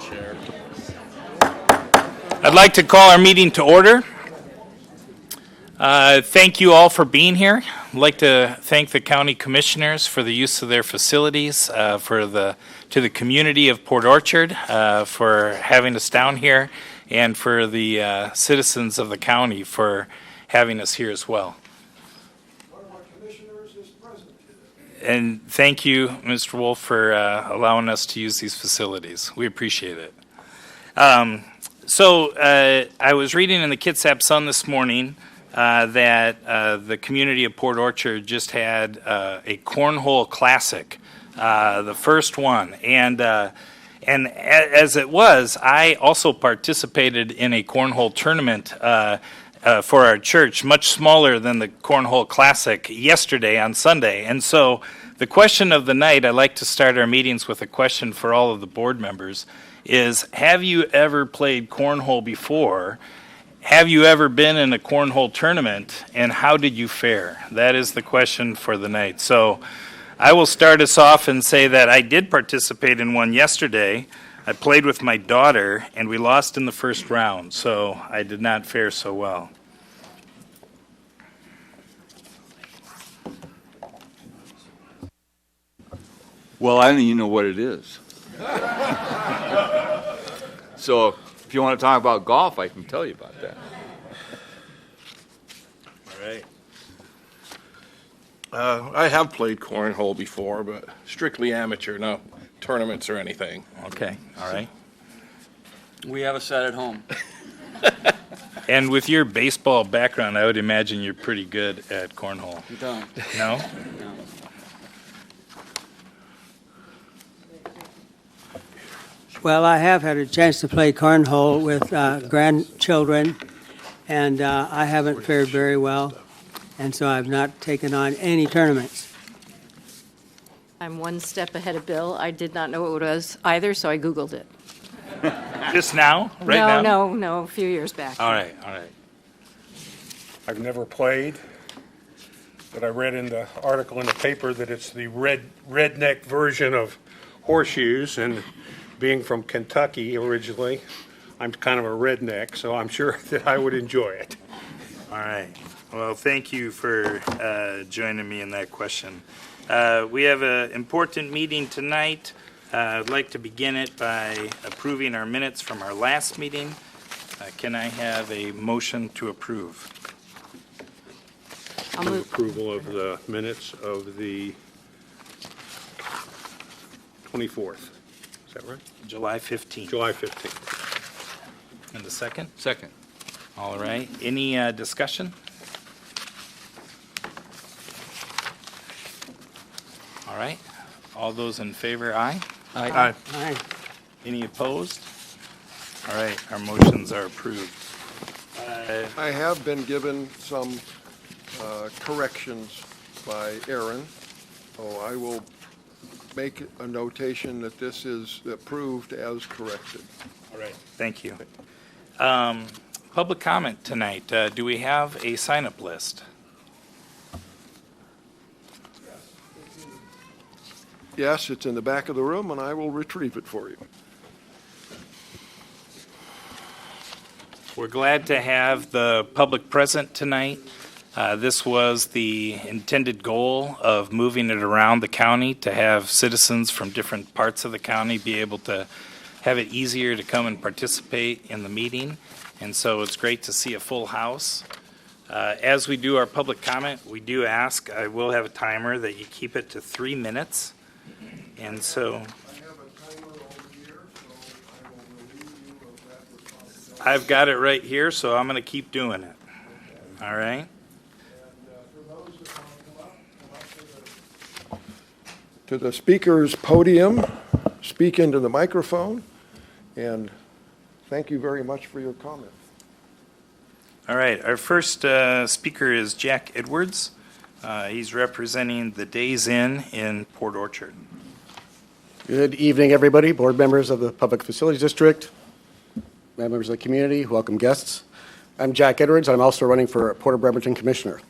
Chair. I'd like to call our meeting to order. Thank you all for being here. I'd like to thank the county commissioners for the use of their facilities, to the community of Port Orchard for having us down here, and for the citizens of the county for having us here as well. One of my commissioners is present. And thank you, Mr. Wolf, for allowing us to use these facilities. We appreciate it. So I was reading in the Kitsap Sun this morning that the community of Port Orchard just had a cornhole classic, the first one. And as it was, I also participated in a cornhole tournament for our church, much smaller than the Cornhole Classic yesterday on Sunday. And so the question of the night, I like to start our meetings with a question for all of the board members, is have you ever played cornhole before? Have you ever been in a cornhole tournament, and how did you fare? That is the question for the night. So I will start us off and say that I did participate in one yesterday. I played with my daughter, and we lost in the first round, so I did not fare so well. Well, I don't even know what it is. So if you want to talk about golf, I can tell you about that. All right. I have played cornhole before, but strictly amateur, no tournaments or anything. Okay, all right. We have a set at home. And with your baseball background, I would imagine you're pretty good at cornhole. We don't. No? No. Well, I have had a chance to play cornhole with grandchildren, and I haven't fared very well, and so I've not taken on any tournaments. I'm one step ahead of Bill. I did not know what it was either, so I Googled it. Just now? Right now? No, a few years back. All right, all right. I've never played, but I read in the article in the paper that it's the redneck version of horseshoes, and being from Kentucky originally, I'm kind of a redneck, so I'm sure that I would enjoy it. All right. Well, thank you for joining me in that question. We have an important meeting tonight. I'd like to begin it by approving our minutes from our last meeting. Can I have a motion to approve? I'll move. Approval of the minutes of the 24th. Is that right? July 15th. July 15th. And the second? Second. All right. Any discussion? All right. All those in favor, aye? Aye. Aye. Any opposed? All right. Our motions are approved. I have been given some corrections by Aaron, so I will make a notation that this is approved as corrected. All right. Thank you. Public comment tonight. Do we have a sign-up list? Yes, it's in the back of the room, and I will retrieve it for you. We're glad to have the public present tonight. This was the intended goal of moving it around the county to have citizens from different parts of the county be able to have it easier to come and participate in the meeting. And so it's great to see a full house. As we do our public comment, we do ask, I will have a timer, that you keep it to 3 minutes. And so I have a timer over here, so I will relieve you of that responsibility. I've got it right here, so I'm going to keep doing it. All right? And for those that want to come up to the speaker's podium, speak into the microphone, and thank you very much for your comment. All right, our first speaker is Jack Edwards. He's representing the Days Inn in Port Orchard. Good evening, everybody, board members of the Public Facilities District, members of the community, welcome guests. I'm Jack Edwards. I'm also running for Port of Bremerton Commissioner.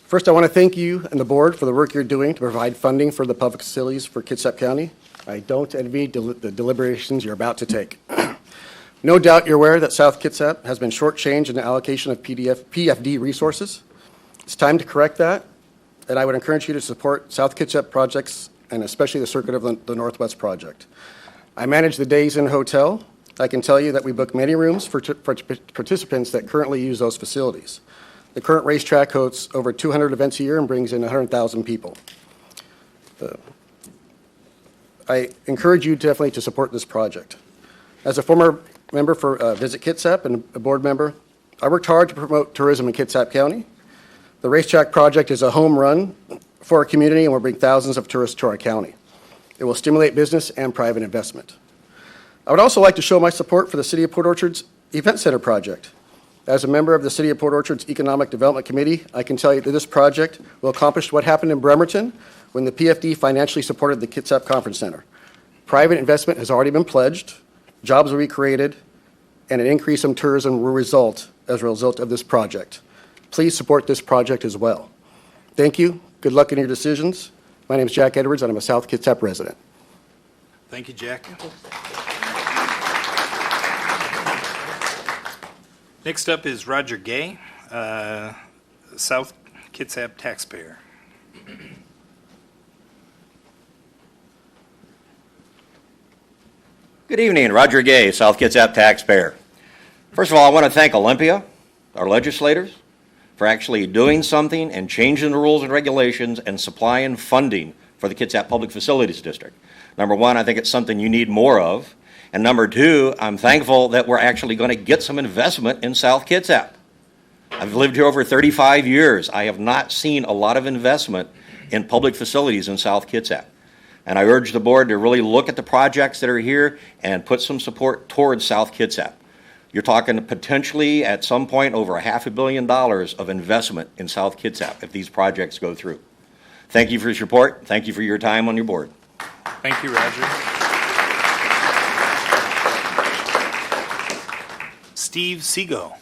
First, I want to thank you and the board for the work you're doing to provide funding for the public facilities for Kitsap County. I don't envy the deliberations you're about to take. No doubt you're aware that South Kitsap has been shortchanged in the allocation of PFD resources. It's time to correct that, and I would encourage you to support South Kitsap projects, and especially the Circuit of the Northwest project. I manage the Days Inn Hotel. I can tell you that we book many rooms for participants that currently use those facilities. The current racetrack hosts over 200 events a year and brings in 100,000 people. I encourage you definitely to support this project. As a former member for Visit Kitsap and a board member, I worked hard to promote tourism in Kitsap County. The racetrack project is a home run for our community and will bring thousands of tourists to our county. It will stimulate business and private investment. I would also like to show my support for the City of Port Orchard's Event Center project. As a member of the City of Port Orchard's Economic Development Committee, I can tell you that this project will accomplish what happened in Bremerton when the PFD financially supported the Kitsap Conference Center. Private investment has already been pledged, jobs will be created, and an increase in tourism will result as a result of this project. Please support this project as well. Thank you. Good luck in your decisions. My name is Jack Edwards, and I'm a South Kitsap resident. Thank you, Jack. Next up is Roger Gay, South Kitsap taxpayer. Good evening, Roger Gay, South Kitsap taxpayer. First of all, I want to thank Olympia, our legislators, for actually doing something and changing the rules and regulations and supplying funding for the Kitsap Public Facilities District. Number one, I think it's something you need more of. And number two, I'm thankful that we're actually going to get some investment in South Kitsap. I've lived here over 35 years. I have not seen a lot of investment in public facilities in South Kitsap. And I urge the board to really look at the projects that are here and put some support towards South Kitsap. You're talking potentially at some point over $500 million of investment in South Kitsap if these projects go through. Thank you for your support. Thank you for your time on your board. Thank you, Roger. Steve Seago.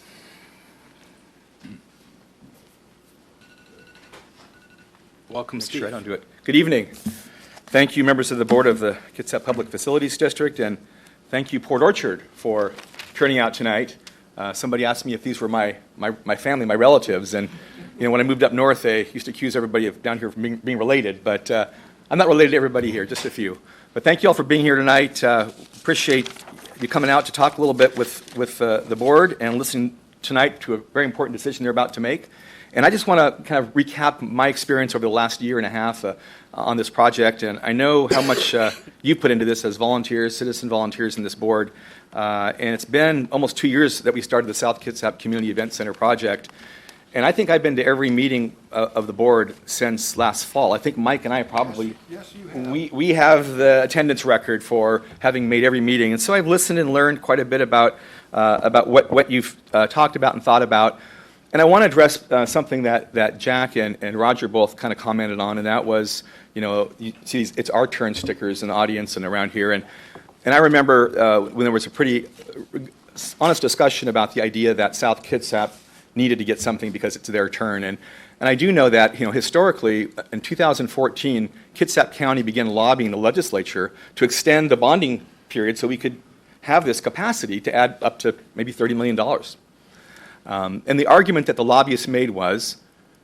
Welcome, Steve. Sure, I don't do it. Good evening. Thank you, members of the board of the Kitsap Public Facilities District, and thank you, Port Orchard, for turning out tonight. Somebody asked me if these were my family, my relatives, and when I moved up north, they used to accuse everybody of down here from being related, but I'm not related to everybody here, just a few. But thank you all for being here tonight. Appreciate you coming out to talk a little bit with the board and listening tonight to a very important decision they're about to make. And I just want to kind of recap my experience over the last year and a half on this project. And I know how much you put into this as volunteers, citizen volunteers in this board. And it's been almost 2 years that we started the South Kitsap Community Event Center project. And I think I've been to every meeting of the board since last fall. I think Mike and I probably, Yes, you have. we have the attendance record for having made every meeting. And so I've listened and learned quite a bit about what you've talked about and thought about. And I want to address something that Jack and Roger both kind of commented on, and that was, you see, it's our turn stickers in the audience and around here. And I remember when there was a pretty honest discussion about the idea that South Kitsap needed to get something because it's their turn. And I do know that, historically, in 2014, Kitsap County began lobbying the legislature to extend the bonding period so we could have this capacity to add up to maybe $30 million. And the argument that the lobbyists made was,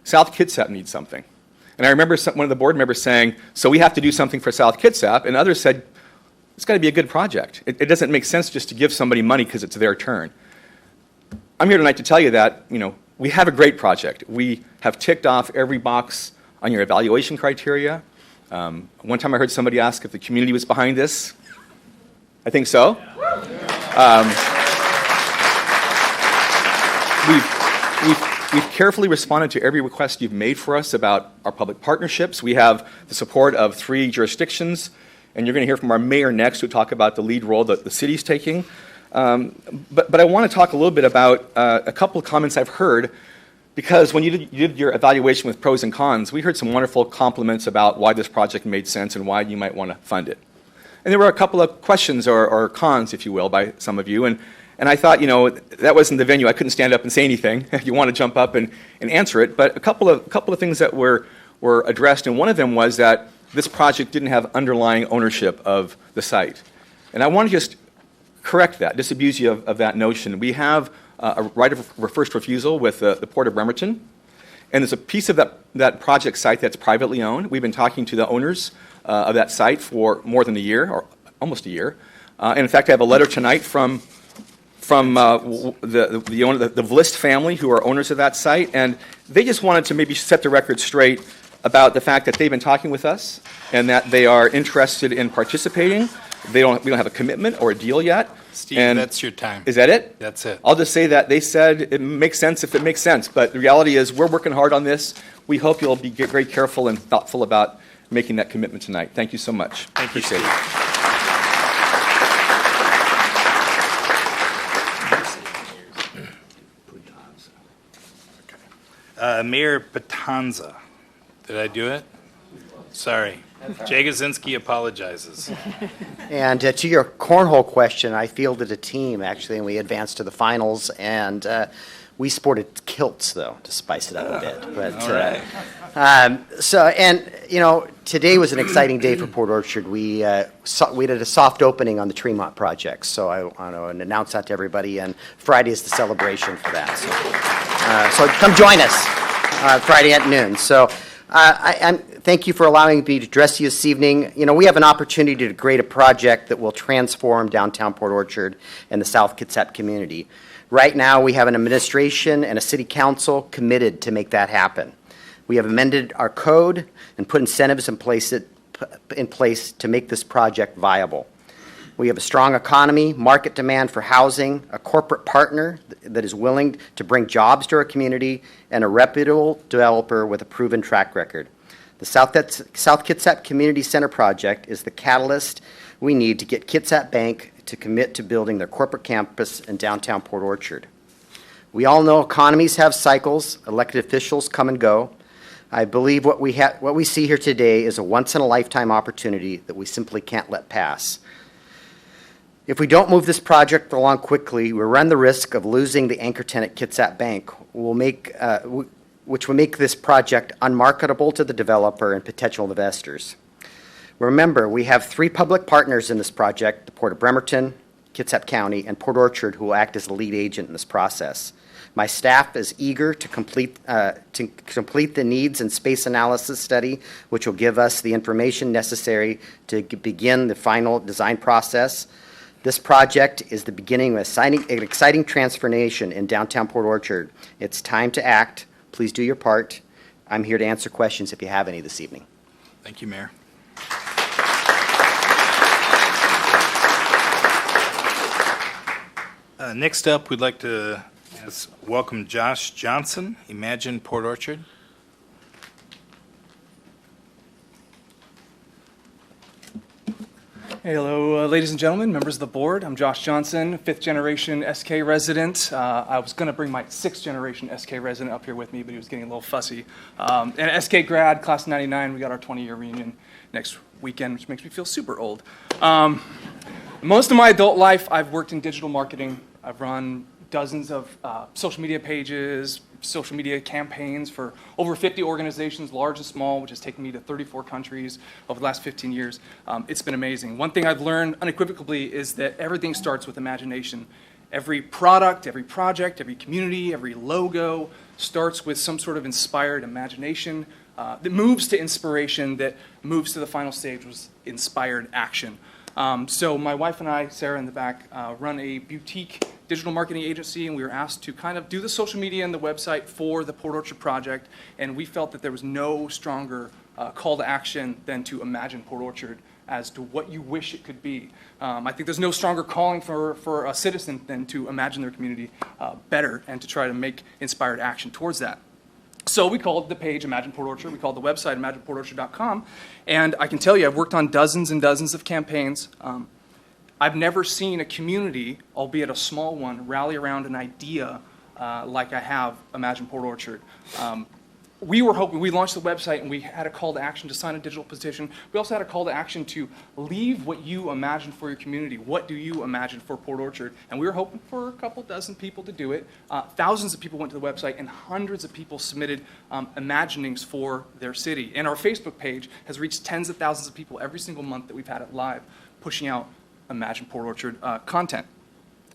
South Kitsap needs something. And I remember one of the board members saying, so we have to do something for South Kitsap, and others said, it's got to be a good project. It doesn't make sense just to give somebody money because it's their turn. I'm here tonight to tell you that, we have a great project. We have ticked off every box on your evaluation criteria. One time I heard somebody ask if the community was behind this. I think so. We've carefully responded to every request you've made for us about our public partnerships. We have the support of 3 jurisdictions, and you're going to hear from our mayor next who talk about the lead role that the city's taking. But I want to talk a little bit about a couple of comments I've heard, because when you did your evaluation with pros and cons, we heard some wonderful compliments about why this project made sense and why you might want to fund it. And there were a couple of questions or cons, if you will, by some of you. And I thought, that wasn't the venue. I couldn't stand up and say anything. You want to jump up and answer it. But a couple of things that were addressed, and one of them was that this project didn't have underlying ownership of the site. And I want to just correct that, disabuse you of that notion. We have a right of first refusal with the Port of Bremerton, and there's a piece of that project site that's privately owned. We've been talking to the owners of that site for more than a year, or almost a year. And in fact, I have a letter tonight from the owner, the Vlist family, who are owners of that site, and they just wanted to maybe set the record straight about the fact that they've been talking with us and that they are interested in participating. We don't have a commitment or a deal yet. Steve, And that's your time. is that it? That's it. I'll just say that they said it makes sense if it makes sense, but the reality is we're working hard on this. We hope you'll be very careful and thoughtful about making that commitment tonight. Thank you so much. Thank you, Appreciate Steve. it. Mayor Patanza. Did I do it? Sorry. Jay Gazinski apologizes. And to your cornhole question, I fielded a team, actually, and we advanced to the finals, and we sported kilts, though, to spice it up a bit. But, All right. today was an exciting day for Port Orchard. We did a soft opening on the Tremont project, so I want to announce that to everybody, and Friday is the celebration for that. So come join us Friday at noon. So thank you for allowing me to address you this evening. We have an opportunity to create a project that will transform downtown Port Orchard and the South Kitsap community. Right now, we have an administration and a city council committed to make that happen. We have amended our code and put incentives in place to make this project viable. We have a strong economy, market demand for housing, a corporate partner that is willing to bring jobs to our community, and a reputable developer with a proven track record. The South Kitsap Community Center project is the catalyst we need to get Kitsap Bank to commit to building their corporate campus in downtown Port Orchard. We all know economies have cycles, elected officials come and go. I believe what we see here today is a once-in-a-lifetime opportunity that we simply can't let pass. If we don't move this project along quickly, we run the risk of losing the anchor tenant Kitsap Bank, which will make this project unmarketable to the developer and potential investors. Remember, we have 3 public partners in this project: the Port of Bremerton, Kitsap County, and Port Orchard, who will act as the lead agent in this process. My staff is eager to complete the needs and space analysis study, which will give us the information necessary to begin the final design process. This project is the beginning of an exciting transformation in downtown Port Orchard. It's time to act. Please do your part. I'm here to answer questions if you have any this evening. Thank you, Mayor. Next up, we'd like to welcome Josh Johnson, Imagine Port Orchard. Hello, ladies and gentlemen, members of the board. I'm Josh Johnson, 5th generation SK resident. I was going to bring my 6th generation SK resident up here with me, but he was getting a little fussy. And SK grad, class of 99, we got our 20-year reunion next weekend, which makes me feel super old. Most of my adult life, I've worked in digital marketing. I've run dozens of social media pages, social media campaigns for over 50 organizations, large and small, which has taken me to 34 countries over the last 15 years. It's been amazing. One thing I've learned unequivocally is that everything starts with imagination. Every product, every project, every community, every logo starts with some sort of inspired imagination that moves to inspiration, that moves to the final stage, which was inspired action. So my wife and I, Sarah in the back, run a boutique digital marketing agency, and we were asked to kind of do the social media and the website for the Port Orchard project, and we felt that there was no stronger call to action than to imagine Port Orchard as to what you wish it could be. I think there's no stronger calling for a citizen than to imagine their community better and to try to make inspired action towards that. So we called the page Imagine Port Orchard. We called the website imagineportorchard.com. And I can tell you, I've worked on dozens and dozens of campaigns. I've never seen a community, albeit a small one, rally around an idea like I have Imagine Port Orchard. we were hoping, we launched the website and we had a call to action to sign a digital petition. We also had a call to action to leave what you imagine for your community. What do you imagine for Port Orchard? And we were hoping for a couple dozen people to do it. Thousands of people went to the website and hundreds of people submitted imaginings for their city. And our Facebook page has reached tens of thousands of people every single month that we've had it live, pushing out Imagine Port Orchard content.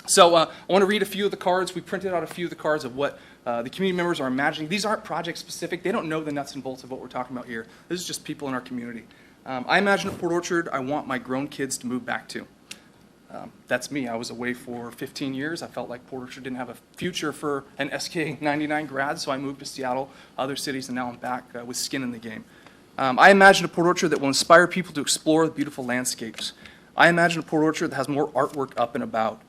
So I want to read a few of the cards. We printed out a few of the cards of what the community members are imagining. These aren't project specific. They don't know the nuts and bolts of what we're talking about here. This is just people in our community. I imagine a Port Orchard I want my grown kids to move back to. That's me. I was away for 15 years. I felt like Port Orchard didn't have a future for an SK 99 grad, so I moved to Seattle, other cities, and now I'm back with skin in the game. I imagine a Port Orchard that will inspire people to explore the beautiful landscapes. I imagine a Port Orchard that has more artwork up and about.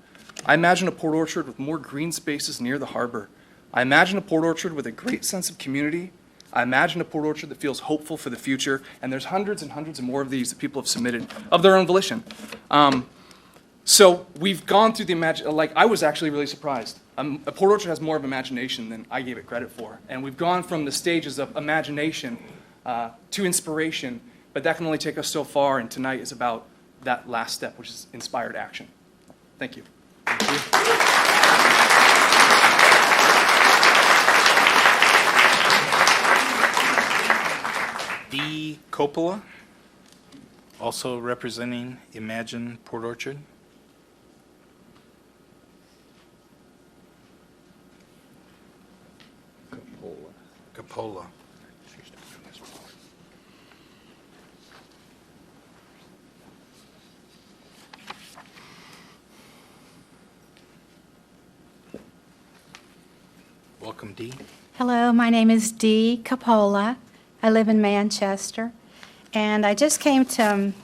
I imagine a Port Orchard with more green spaces near the harbor. I imagine a Port Orchard with a great sense of community. I imagine a Port Orchard that feels hopeful for the future, and there's hundreds and hundreds and more of these that people have submitted of their own volition. So we've gone through I was actually really surprised. A Port Orchard has more of imagination than I gave it credit for, and we've gone from the stages of imagination to inspiration, but that can only take us so far, and tonight is about that last step, which is inspired action. Thank you. D. Coppola, also representing Imagine Port Orchard. Coppola. Welcome, Dee. Hello, my name is Dee Coppola. I live in Manchester, and I just came to,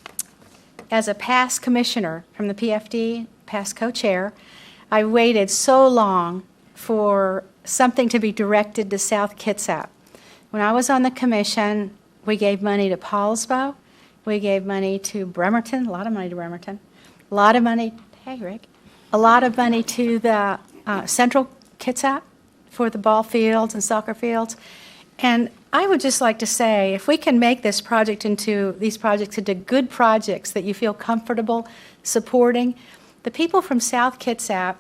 as a past commissioner from the PFD, past co-chair, I waited so long for something to be directed to South Kitsap. When I was on the commission, we gave money to Paulsbo, we gave money to Bremerton, a lot of money to Bremerton, a lot of money, hey Rick, a lot of money to the Central Kitsap for the ball fields and soccer fields. And I would just like to say, if we can make these projects into good projects that you feel comfortable supporting, the people from South Kitsap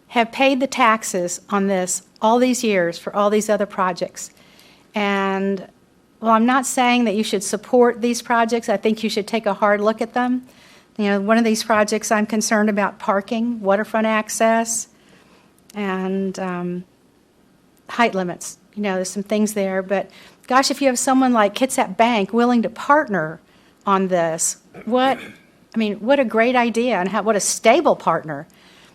have paid the taxes on this all these years for all these other projects. And well, I'm not saying that you should support these projects. I think you should take a hard look at them. You know, one of these projects I'm concerned about parking, waterfront access, and height limits. You know, there's some things there, but gosh, if you have someone like Kitsap Bank willing to partner on this, what a great idea, and what a stable partner.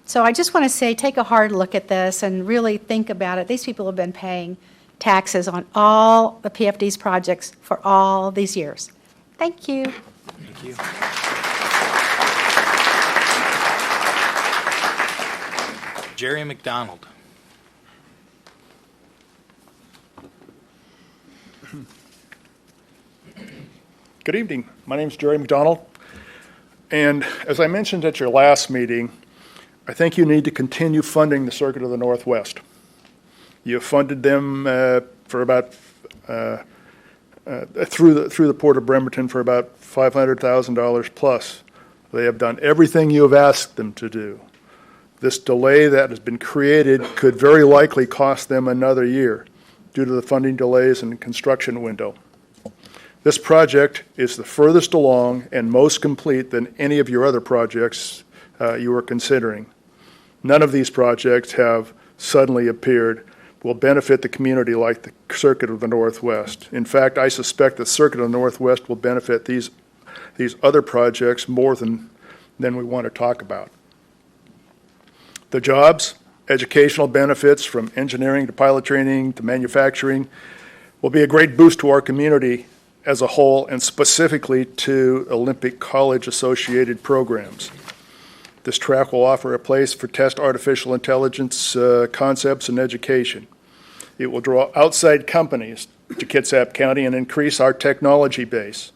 So I just want to say, take a hard look at this and really think about it. These people have been paying taxes on all the PFD's projects for all these years. Thank you. Thank you. Jerry McDonald. Good evening. My name is Jerry McDonald, and as I mentioned at your last meeting, I think you need to continue funding the Circuit of the Northwest. You have funded them for about through the Port of Bremerton for about $500,000 plus. They have done everything you have asked them to do. This delay that has been created could very likely cost them another year due to the funding delays and construction window. This project is the furthest along and most complete than any of your other projects you are considering. None of these projects have suddenly appeared will benefit the community like the Circuit of the Northwest. In fact, I suspect the Circuit of the Northwest will benefit these other projects more than we want to talk about. The jobs, educational benefits from engineering to pilot training to manufacturing will be a great boost to our community as a whole, and specifically to Olympic College-associated programs. This track will offer a place for test artificial intelligence concepts and education. It will draw outside companies to Kitsap County and increase our technology base.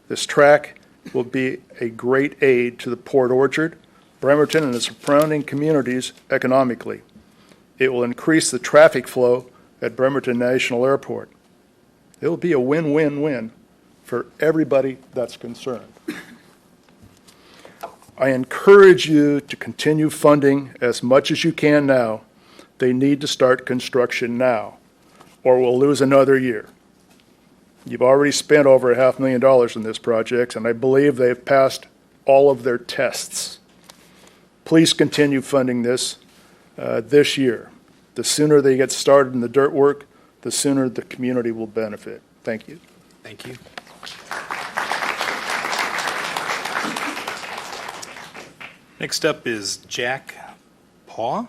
This track will be a great aid to the Port Orchard, Bremerton, and the surrounding communities economically. It will increase the traffic flow at Bremerton National Airport. It'll be a win-win-win for everybody that's concerned. I encourage you to continue funding as much as you can now. They need to start construction now, or we'll lose another year. You've already spent over $500,000 in this project, and I believe they've passed all of their tests. Please continue funding this this year. The sooner they get started in the dirt work, the sooner the community will benefit. Thank you. Thank you. Next up is Jack Paw.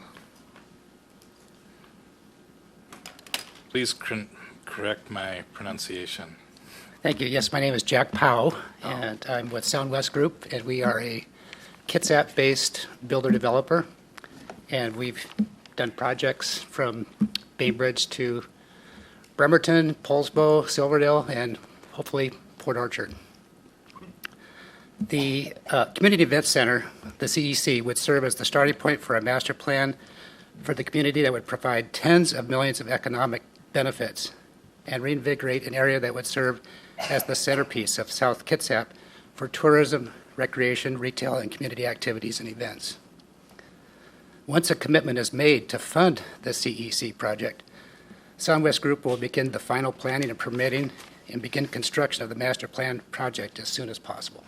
Please correct my pronunciation. Thank you. Yes, my name is Jack Powell, and I'm with Soundwest Group, and we are a Kitsap-based builder-developer, and we've done projects from Bainbridge to Bremerton, Poulsbo, Silverdale, and hopefully Port Orchard. The Community Event Center, the CEC, would serve as the starting point for a master plan for the community that would provide tens of millions of economic benefits and reinvigorate an area that would serve as the centerpiece of South Kitsap for tourism, recreation, retail, and community activities and events. Once a commitment is made to fund the CEC project, Soundwest Group will begin the final planning and permitting and begin construction of the master plan project as soon as possible.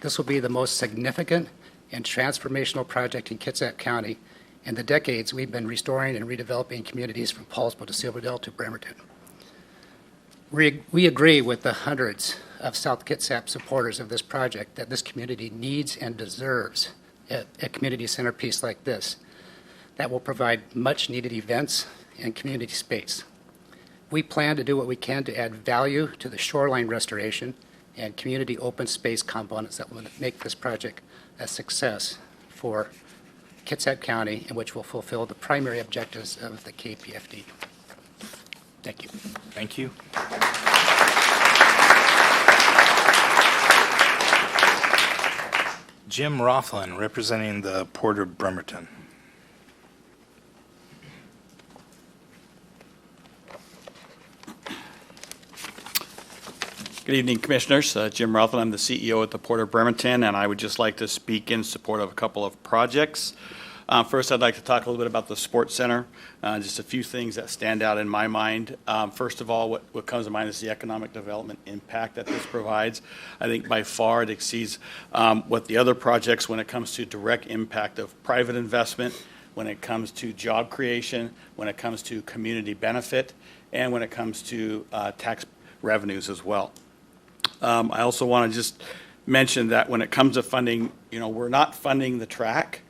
This will be the most significant and transformational project in Kitsap County in the decades we've been restoring and redeveloping communities from Poulsbo to Silverdale to Bremerton. We agree with the hundreds of South Kitsap supporters of this project that this community needs and deserves a community centerpiece like this that will provide much-needed events and community space. We plan to do what we can to add value to the shoreline restoration and community open space components that will make this project a success for Kitsap County, and which will fulfill the primary objectives of the KPFD. Thank you. Thank you. Jim Rothland, representing the Port of Bremerton. Good evening, Commissioners. Jim Rothland, I'm the CEO at the Port of Bremerton, and I would just like to speak in support of a couple of projects. First, I'd like to talk a little bit about the Sports Center, just a few things that stand out in my mind. First of all, what comes to mind is the economic development impact that this provides. I think by far it exceeds what the other projects when it comes to direct impact of private investment, when it comes to job creation, when it comes to community benefit, and when it comes to tax revenues as well. I also want to just mention that when it comes to funding, we're not funding the track.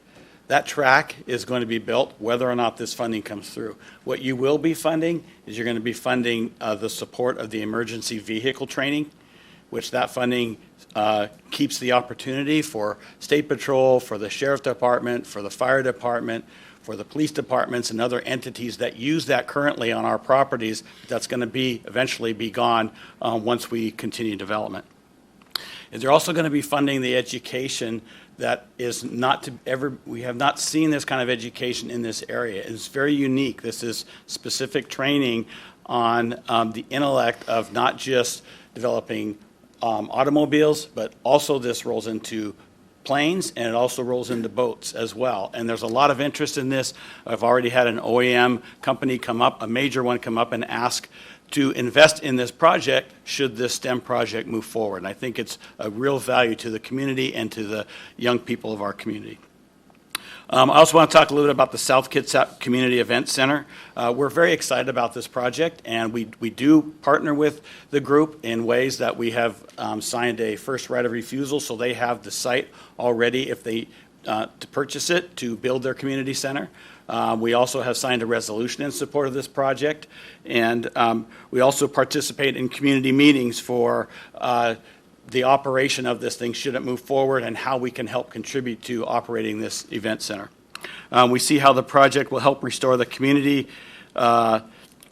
That track is going to be built whether or not this funding comes through. What you will be funding is you're going to be funding the support of the emergency vehicle training, which that funding keeps the opportunity for State Patrol, for the Sheriff's Department, for the Fire Department, for the police departments and other entities that use that currently on our properties. That's going to eventually be gone once we continue development. And they're also going to be funding the education that is we have not seen this kind of education in this area. It's very unique. This is specific training on the intellect of not just developing automobiles, but also this rolls into planes, and it also rolls into boats as well. And there's a lot of interest in this. I've already had an OEM company come up, a major one come up and ask to invest in this project should this STEM project move forward. And I think it's a real value to the community and to the young people of our community. I also want to talk a little bit about the South Kitsap Community Event Center. We're very excited about this project, and we do partner with the group in ways that we have signed a first right of refusal, so they have the site already if they to purchase it to build their community center. We also have signed a resolution in support of this project, and we also participate in community meetings for the operation of this thing should it move forward and how we can help contribute to operating this event center. We see how the project will help restore the community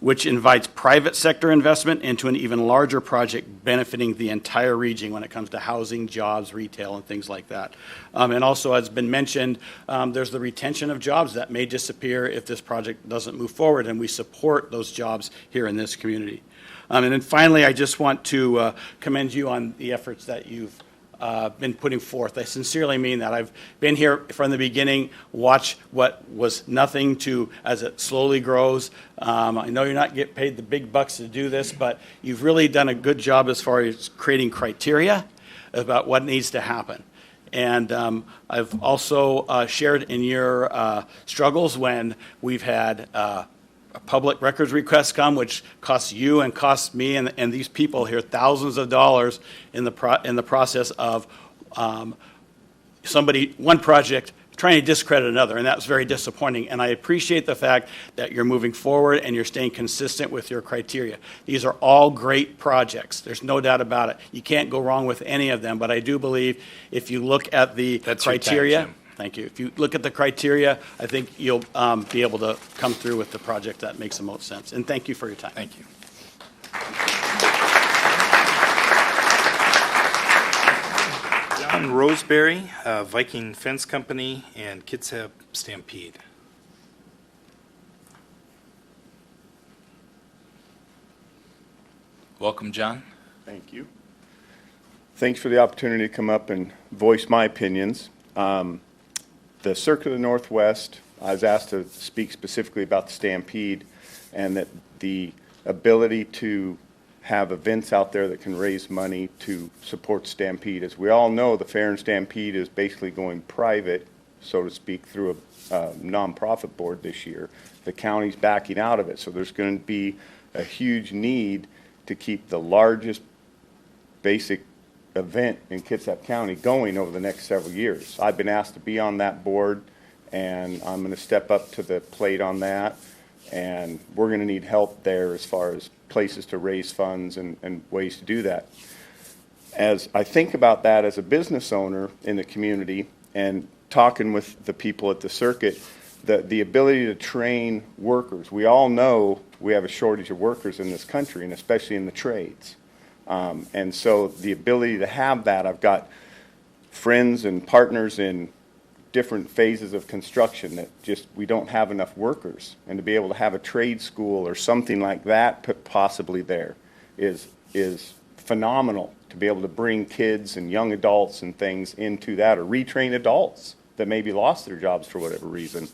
which invites private sector investment into an even larger project benefiting the entire region when it comes to housing, jobs, retail, and things like that. And also, as been mentioned, there's the retention of jobs that may disappear if this project doesn't move forward, and we support those jobs here in this community. And then finally, I just want to commend you on the efforts that you've been putting forth. I sincerely mean that. I've been here from the beginning, watch what was nothing to as it slowly grows. I know you're not getting paid the big bucks to do this, but you've really done a good job as far as creating criteria about what needs to happen. And I've also shared in your struggles when we've had public records requests come, which costs you and costs me and these people here thousands of dollars in the process of one project trying to discredit another, and that's very disappointing. And I appreciate the fact that you're moving forward and you're staying consistent with your criteria. These are all great projects. There's no doubt about it. You can't go wrong with any of them, but I do believe if you look at the criteria, thank you. If you look at the criteria, I think you'll be able to come through with the project that makes the most sense. And thank you for your time. Thank you. John Roseberry, Viking Fence Company, and Kitsap Stampede. Welcome, John. Thank you. Thanks for the opportunity to come up and voice my opinions. The Circuit of the Northwest, I was asked to speak specifically about the Stampede and that the ability to have events out there that can raise money to support Stampede. As we all know, the Fair and Stampede is basically going private, so to speak, through a nonprofit board this year. The county's backing out of it, so there's going to be a huge need to keep the largest basic event in Kitsap County going over the next several years. I've been asked to be on that board, and I'm going to step up to the plate on that, and we're going to need help there as far as places to raise funds and ways to do that. As I think about that as a business owner in the community and talking with the people at the circuit, the ability to train workers. We all know we have a shortage of workers in this country, and especially in the trades. And so the ability to have that, I've got friends and partners in different phases of construction that just, we don't have enough workers. And to be able to have a trade school or something like that possibly there is phenomenal, to be able to bring kids and young adults and things into that, or retrain adults that maybe lost their jobs for whatever reason.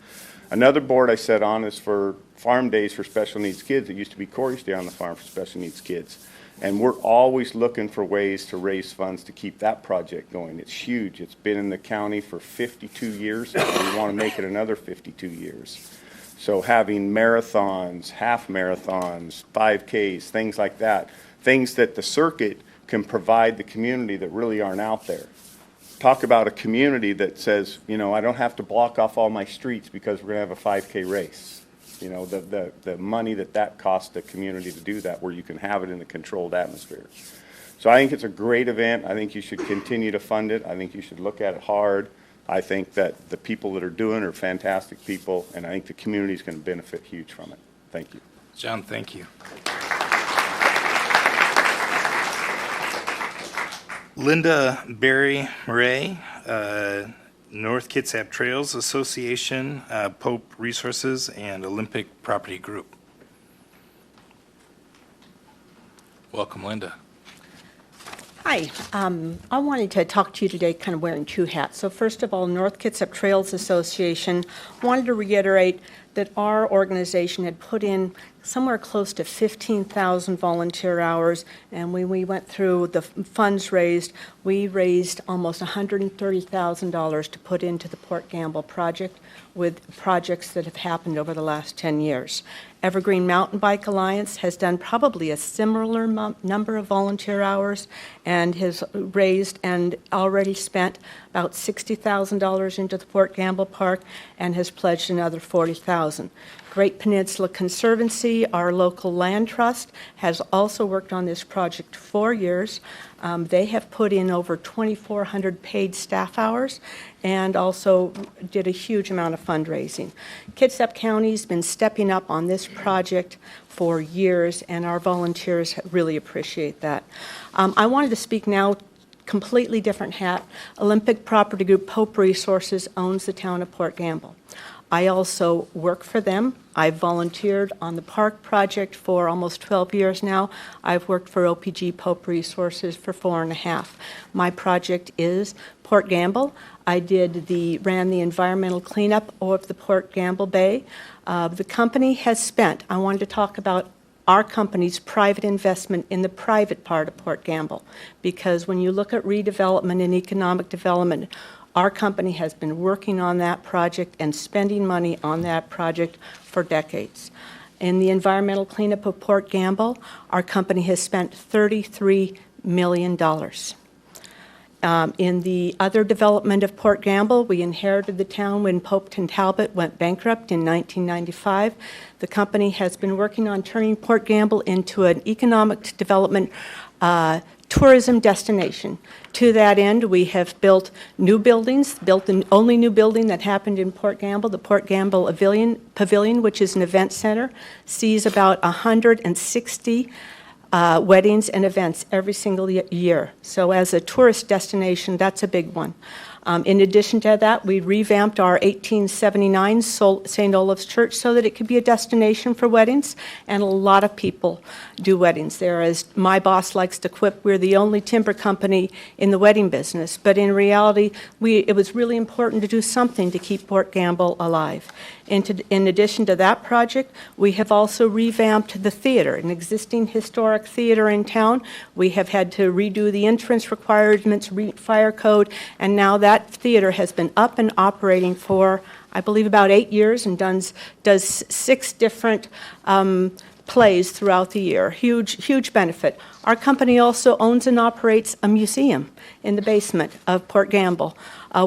Another board I sat on is for Farm Days for Special Needs Kids. It used to be Corey's Day on the Farm for Special Needs Kids. And we're always looking for ways to raise funds to keep that project going. It's huge. It's been in the county for 52 years now. We want to make it another 52 years. So having marathons, half marathons, 5Ks, things like that, things that the circuit can provide the community that really aren't out there. Talk about a community that says, you know, I don't have to block off all my streets because we're going to have a 5K race. You know, the money that costs the community to do that, where you can have it in a controlled atmosphere. So I think it's a great event. I think you should continue to fund it. I think you should look at it hard. I think that the people that are doing it are fantastic people, and I think the community is going to benefit huge from it. Thank you. John, thank you. Linda Barry Murray, North Kitsap Trails Association, Pope Resources, and Olympic Property Group. Welcome, Linda. Hi. I wanted to talk to you today kind of wearing two hats. So first of all, North Kitsap Trails Association wanted to reiterate that our organization had put in somewhere close to 15,000 volunteer hours, and when we went through the funds raised, we raised almost $130,000 to put into the Port Gamble project with projects that have happened over the last 10 years. Evergreen Mountain Bike Alliance has done probably a similar number of volunteer hours and has raised and already spent about $60,000 into the Port Gamble Park and has pledged another $40,000. Great Peninsula Conservancy KPFD, our local land trust, has also worked on this project for years. They have put in over 2,400 paid staff hours and also did a huge amount of fundraising. Kitsap County's been stepping up on this project for years, and our volunteers really appreciate that. I wanted to speak now, completely different hat. Olympic Property Group Pope Resources owns the town of Port Gamble. I also work for them. I've volunteered on the park project for almost 12 years now. I've worked for OPG Pope Resources for 4.5. My project is Port Gamble. I ran the environmental cleanup of the Port Gamble Bay. The company has spent, I wanted to talk about our company's private investment in the private part of Port Gamble, because when you look at redevelopment and economic development, our company has been working on that project and spending money on that project for decades. In the environmental cleanup of Port Gamble, our company has spent $33 million. In the other development of Port Gamble, we inherited the town when Popeton Talbot went bankrupt in 1995. The company has been working on turning Port Gamble into an economic development tourism destination. To that end, we have built new buildings, built the only new building that happened in Port Gamble, the Port Gamble Pavilion, which is an event center, sees about 160 weddings and events every single year. So as a tourist destination, that's a big one. In addition to that, we revamped our 1879 St. Olave's Church so that it could be a destination for weddings, and a lot of people do weddings there. As my boss likes to quip, we're the only timber company in the wedding business, but in reality, it was really important to do something to keep Port Gamble alive. In addition to that project, we have also revamped the theater, an existing historic theater in town. We have had to redo the entrance requirements, fire code, and now that theater has been up and operating for, I believe, about 8 years and does 6 different plays throughout the year. Huge benefit. Our company also owns and operates a museum in the basement of Port Gamble.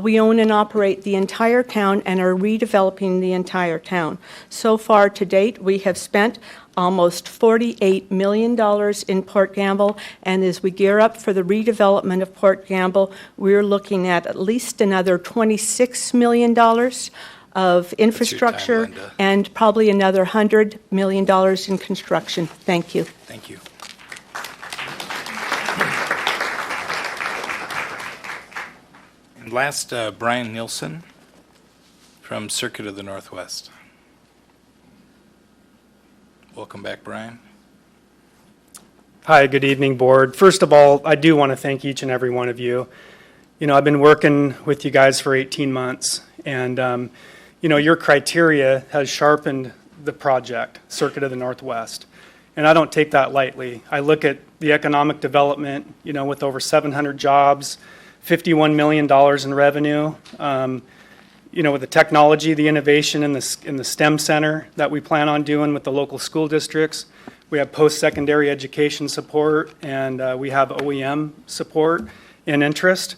We own and operate the entire town and are redeveloping the entire town. So far to date, we have spent almost $48 million in Port Gamble, and as we gear up for the redevelopment of Port Gamble, we're looking at least another $26 million of infrastructure and probably another $100 million in construction. Thank you. Thank you. And last, Brian Nielsen from Circuit of the Northwest. Welcome back, Brian. Hi, good evening, Board. First of all, I do want to thank each and every one of you. You know, I've been working with you guys for 18 months, and, you know, your criteria has sharpened the project, Circuit of the Northwest, and I don't take that lightly. I look at the economic development, you know, with over 700 jobs, $51 million in revenue, you know, with the technology, the innovation in the STEM center that we plan on doing with the local school districts. We have post-secondary education support, and we have OEM support and interest.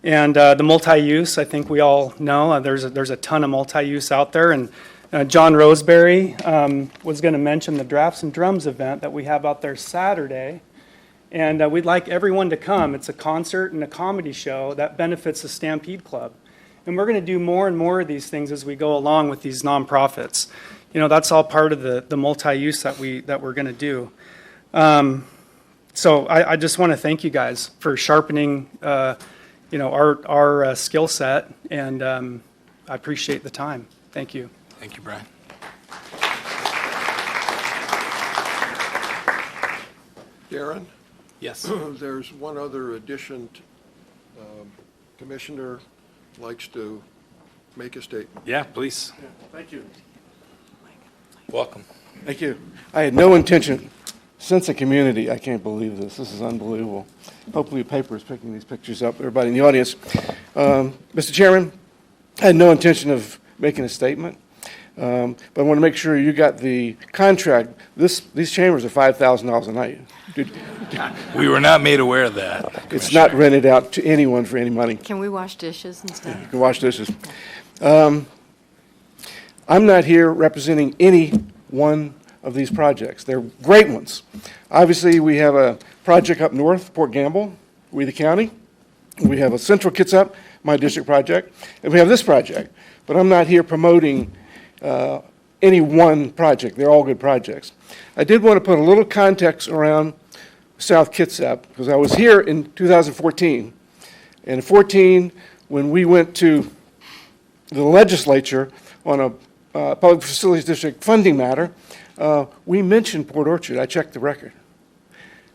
And the multi-use, I think we all know, there's a ton of multi-use out there. And John Roseberry was going to mention the Drafts and Drums event that we have out there Saturday. And we'd like everyone to come. It's a concert and a comedy show that benefits the Stampede Club. And we're going to do more and more of these things as we go along with these nonprofits. You know, that's all part of the multi-use that we're going to do. So I just want to thank you guys for sharpening, you know, our skill set, and I appreciate the time. Thank you. Thank you, Brian. Darren? Yes. There's one other addition. Commissioner likes to make a statement. Yeah, please. Yeah, thank you. Welcome. Thank you. I had no intention, sense of community. I can't believe this. This is unbelievable. Hopefully the paper is picking these pictures up, everybody in the audience. Mr. Chairman, I had no intention of making a statement, but I want to make sure you got the contract. These chambers are $5,000 a night. We were not made aware of that. It's not rented out to anyone for any money. Can we wash dishes and stuff? You can wash dishes. I'm not here representing any one of these projects. They're great ones. Obviously, we have a project up north, Port Gamble, we the county. We have a Central Kitsap, my district project, and we have this project. But I'm not here promoting any one project. They're all good projects. I did want to put a little context around South Kitsap because I was here in 2014. And in 14, when we went to the legislature on a public facilities district funding matter, we mentioned Port Orchard. I checked the record.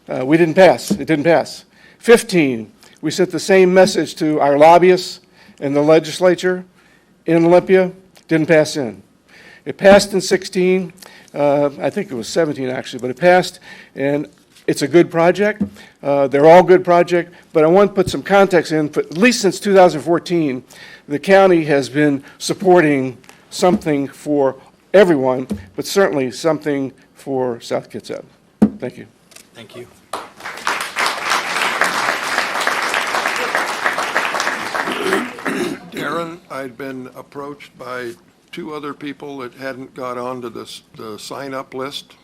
We didn't pass. It didn't pass. 15, we sent the same message to our lobbyists in the legislature in Olympia. Didn't pass in. It passed in 16. I think it was 17 actually, but it passed, and it's a good project. They're all good projects, but I want to put some context in. For at least since 2014, the county has been supporting something for everyone, but certainly something for South Kitsap. Thank you. Thank you. Darren, I'd been approached by 2 other people that hadn't got onto the sign-up list.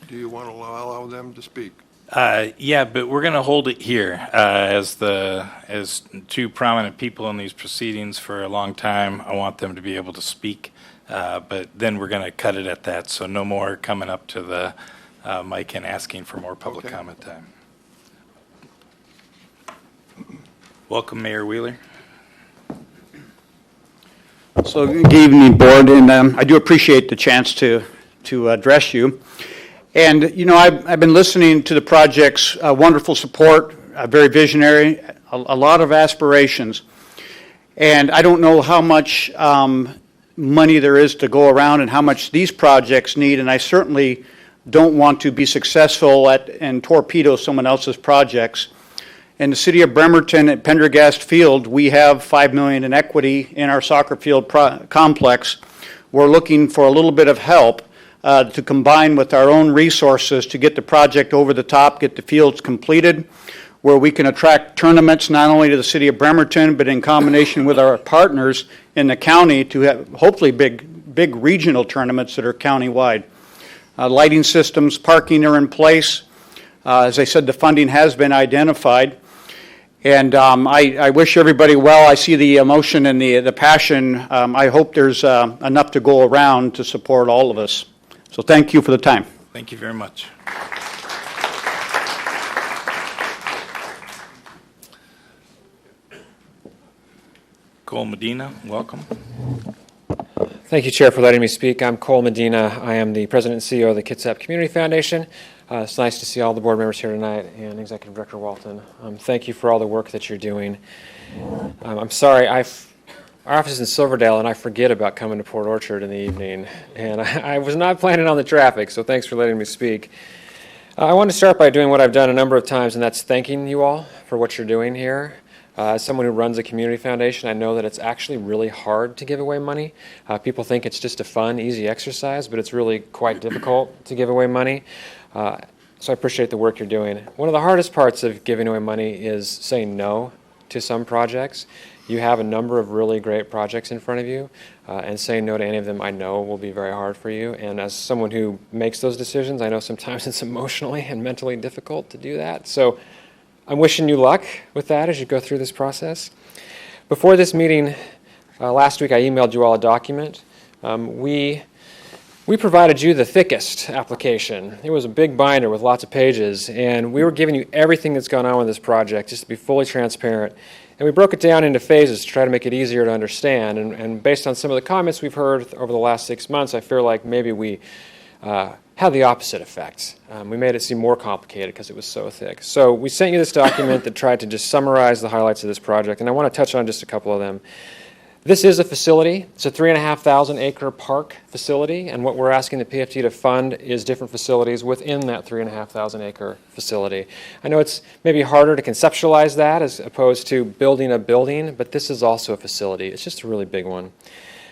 Do you want to allow them to speak? Yeah, but we're going to hold it here as 2 prominent people in these proceedings for a long time. I want them to be able to speak, but then we're going to cut it at that. So no more coming up to the mic and asking for more public comment time. Welcome, Mayor Wheeler. So good evening, Board, and I do appreciate the chance to address you. And, you know, I've been listening to the project's wonderful support, very visionary, a lot of aspirations. And I don't know how much money there is to go around and how much these projects need, and I certainly don't want to be successful and torpedo someone else's projects. In the city of Bremerton at Pendergast Field, we have $5 million in equity in our soccer field complex. We're looking for a little bit of help to combine with our own resources to get the project over the top, get the fields completed, where we can attract tournaments not only to the city of Bremerton, but in combination with our partners in the county to have hopefully big regional tournaments that are countywide. Lighting systems, parking are in place. As I said, the funding has been identified. And I wish everybody well. I see the emotion and the passion. I hope there's enough to go around to support all of us. So thank you for the time. Thank you very much. Cole Medina, welcome. Thank you, Chair, for letting me speak. I'm Cole Medina. I am the President and CEO of the Kitsap Community Foundation. It's nice to see all the board members here tonight and Executive Director Walton. Thank you for all the work that you're doing. I'm sorry, our office is in Silverdale and I forget about coming to Port Orchard in the evening. And I was not planning on the traffic, so thanks for letting me speak. I want to start by doing what I've done a number of times, and that's thanking you all for what you're doing here. As someone who runs a community foundation, I know that it's actually really hard to give away money. People think it's just a fun, easy exercise, but it's really quite difficult to give away money. So I appreciate the work you're doing. One of the hardest parts of giving away money is saying no to some projects. You have a number of really great projects in front of you, and saying no to any of them I know will be very hard for you. And as someone who makes those decisions, I know sometimes it's emotionally and mentally difficult to do that. So I'm wishing you luck with that as you go through this process. Before this meeting, last week I emailed you all a document. We provided you the thickest application. It was a big binder with lots of pages, and we were giving you everything that's gone on with this project, just to be fully transparent. And we broke it down into phases to try to make it easier to understand. And based on some of the comments we've heard over the last 6 months, I feel like maybe we had the opposite effect. We made it seem more complicated because it was so thick. So we sent you this document that tried to just summarize the highlights of this project, and I want to touch on just a couple of them. This is a facility. It's a 3,500 acre park facility, and what we're asking the PFD to fund is different facilities within that 3,500 acre facility. I know it's maybe harder to conceptualize that as opposed to building a building, but this is also a facility. It's just a really big one.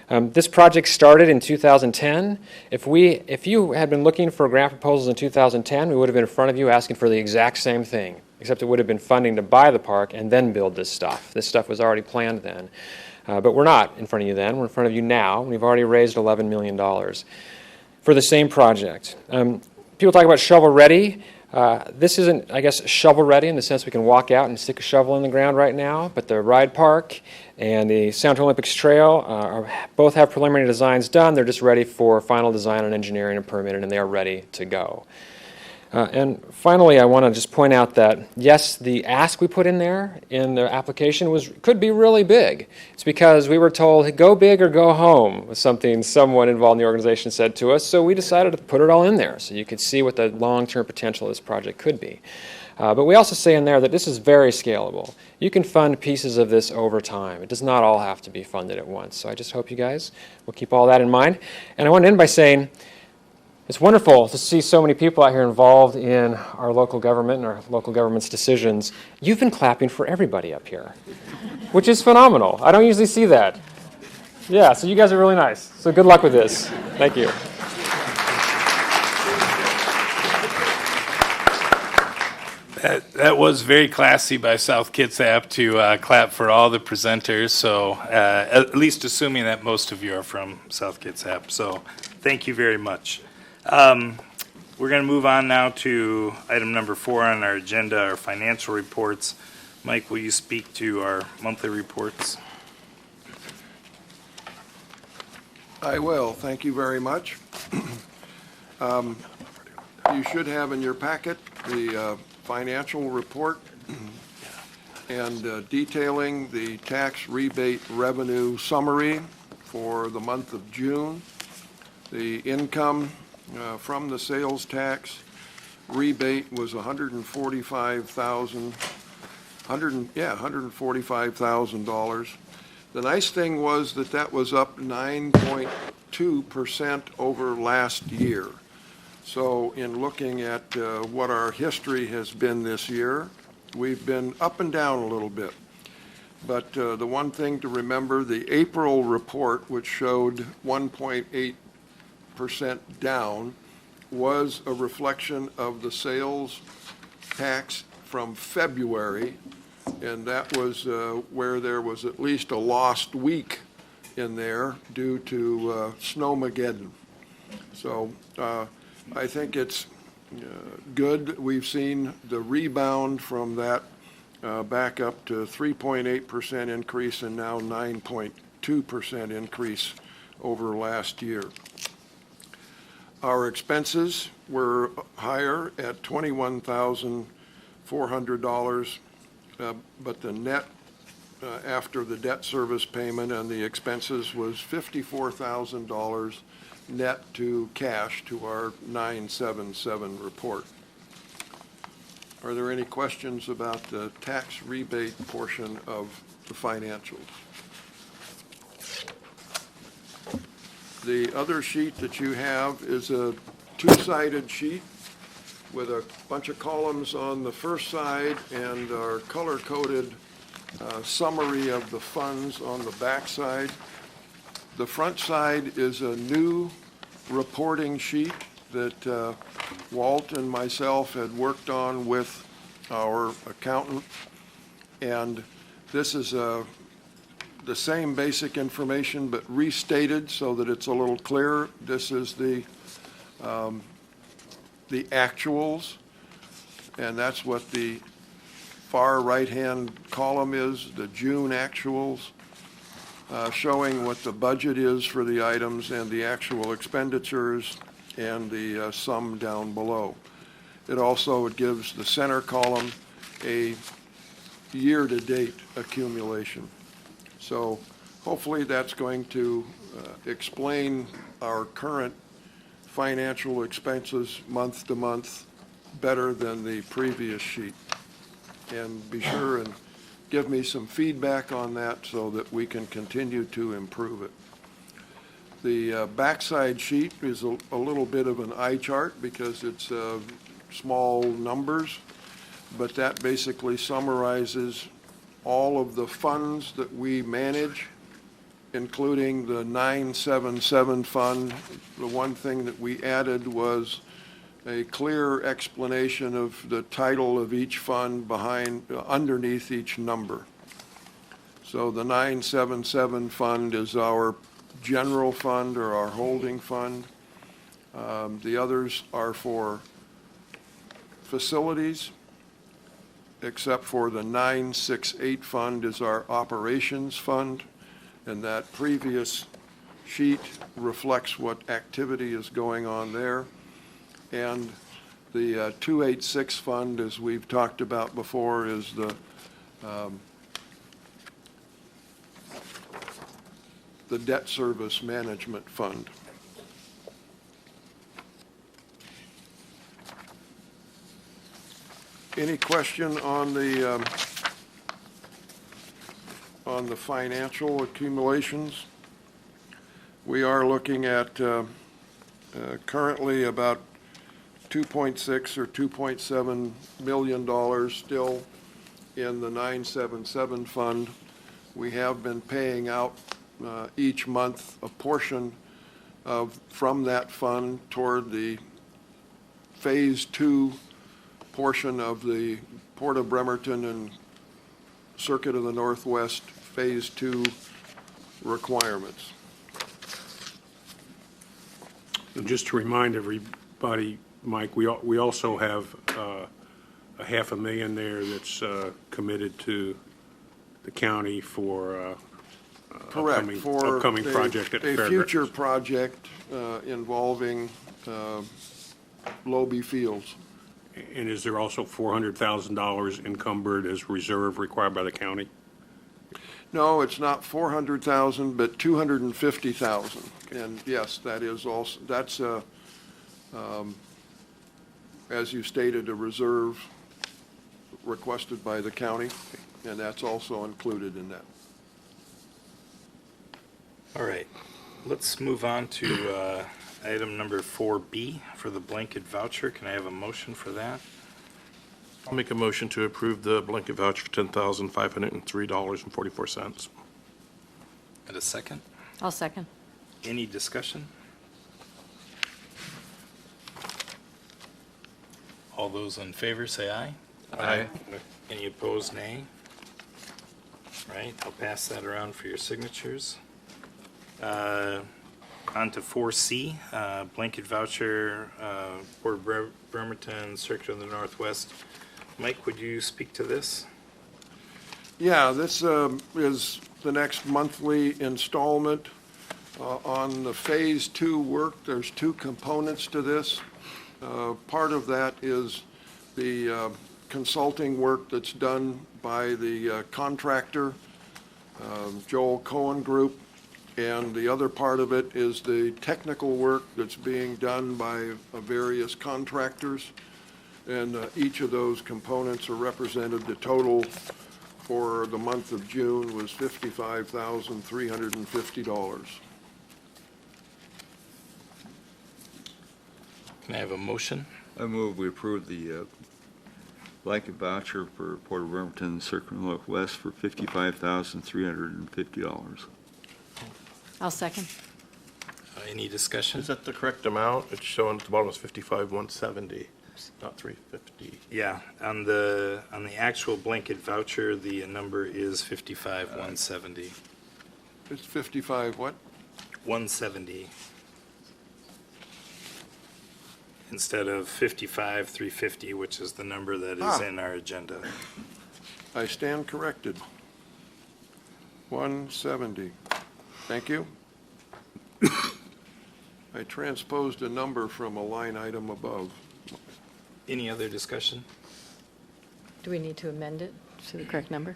This project started in 2010. If you had been looking for grant proposals in 2010, we would have been in front of you asking for the exact same thing, except it would have been funding to buy the park and then build this stuff. This stuff was already planned then. But we're not in front of you then. We're in front of you now. We've already raised $11 million. for the same project. People talk about shovel-ready. This isn't, I guess, shovel-ready in the sense we can walk out and stick a shovel in the ground right now, but the ride park and the Sound to Olympics Trail both have preliminary designs done. They're just ready for final design and engineering and permitting, and they are ready to go. And finally, I want to just point out that, yes, the ask we put in there in the application could be really big. It's because we were told, go big or go home, was something someone involved in the organization said to us, so we decided to put it all in there so you could see what the long-term potential of this project could be. But we also say in there that this is very scalable. You can fund pieces of this over time. It does not all have to be funded at once. So I just hope you guys will keep all that in mind. And I want to end by saying, it's wonderful to see so many people out here involved in our local government and our local government's decisions. You've been clapping for everybody up here, which is phenomenal. I don't usually see that. Yeah, so you guys are really nice. So good luck with this. Thank you. That was very classy by South Kitsap to clap for all the presenters, so at least assuming that most of you are from South Kitsap. So thank you very much. We're going to move on now to item number 4 on our agenda, our financial reports. Mike, will you speak to our monthly reports? I will. Thank you very much. You should have in your packet the financial report and detailing the tax rebate revenue summary for the month of June. The income from the sales tax rebate was $145,000. The nice thing was that was up 9.2% over last year. So in looking at what our history has been this year, we've been up and down a little bit. But the one thing to remember, the April report, which showed 1.8% down, was a reflection of the sales tax from February, and that was where there was at least a lost week in there due to Snowmageddon. So I think it's good. We've seen the rebound from that back up to 3.8% increase and now 9.2% increase over last year. Our expenses were higher at $21,400, but the net after the debt service payment and the expenses was $54,000 net to cash to our 977 report. Are there any questions about the tax rebate portion of the financials? The other sheet that you have is a two-sided sheet with a bunch of columns on the first side and our color-coded summary of the funds on the back side. The front side is a new reporting sheet that Walt and myself had worked on with our accountant. And this is the same basic information but restated so that it's a little clearer. This is the actuals, and that's what the far right-hand column is, the June actuals, showing what the budget is for the items and the actual expenditures and the sum down below. It also gives the center column a year-to-date accumulation. So hopefully that's going to explain our current financial expenses month to month better than the previous sheet. And be sure and give me some feedback on that so that we can continue to improve it. The backside sheet is a little bit of an eye chart because it's small numbers, but that basically summarizes all of the funds that we manage, including the 977 fund. The one thing that we added was a clear explanation of the title of each fund underneath each number. So the 977 fund is our general fund or our holding fund. The others are for facilities, except for the 968 fund is our operations fund, and that previous sheet reflects what activity is going on there. And the 286 fund, as we've talked about before, is the debt service management fund. Any question on the financial accumulations? We are looking at currently about $2.6 or $2.7 million still in the 977 fund. We have been paying out each month a portion from that fund toward the Phase 2 portion of the Port of Bremerton and Circuit of the Northwest Phase 2 requirements. And just to remind everybody, Mike, we also have a $500,000 there that's committed to the county for Correct, for upcoming project at a Fairgrounds. future project involving Lobie Fields. And is there also $400,000 encumbered as reserve required by the county? No, it's not 400,000, but 250,000. And yes, that is also, that's as you stated, a reserve requested by the county, and that's also included in that. All right, let's move on to item number 4B for the blanket voucher. Can I have a motion for that? I'll make a motion to approve the blanket voucher for $10,503.44. And a second? I'll second. Any discussion? All those in favor say aye. Aye. Any opposed, nay? Right, I'll pass that around for your signatures. On to 4C, blanket voucher, Port of Bremerton, Circuit of the Northwest. Mike, would you speak to this? Yeah, this is the next monthly installment on the Phase 2 work. There's two components to this. Part of that is the consulting work that's done by the contractor, Joel Cohen Group, and the other part of it is the technical work that's being done by various contractors. And each of those components are represented. The total for the month of June was $55,350. Can I have a motion? I move we approve the blanket voucher for Port of Bremerton, Circuit Northwest for $55,350. I'll second. Any discussion? Is that the correct amount? It's showing at the bottom is $55,170, not $350. Yeah, on the actual blanket voucher, the number is 55,170. It's 55 what? 170. Instead of 55,350, which is the number that is in our agenda. I stand corrected. 170. Thank you. I transposed a number from a line item above. Any other discussion? Do we need to amend it to the correct number?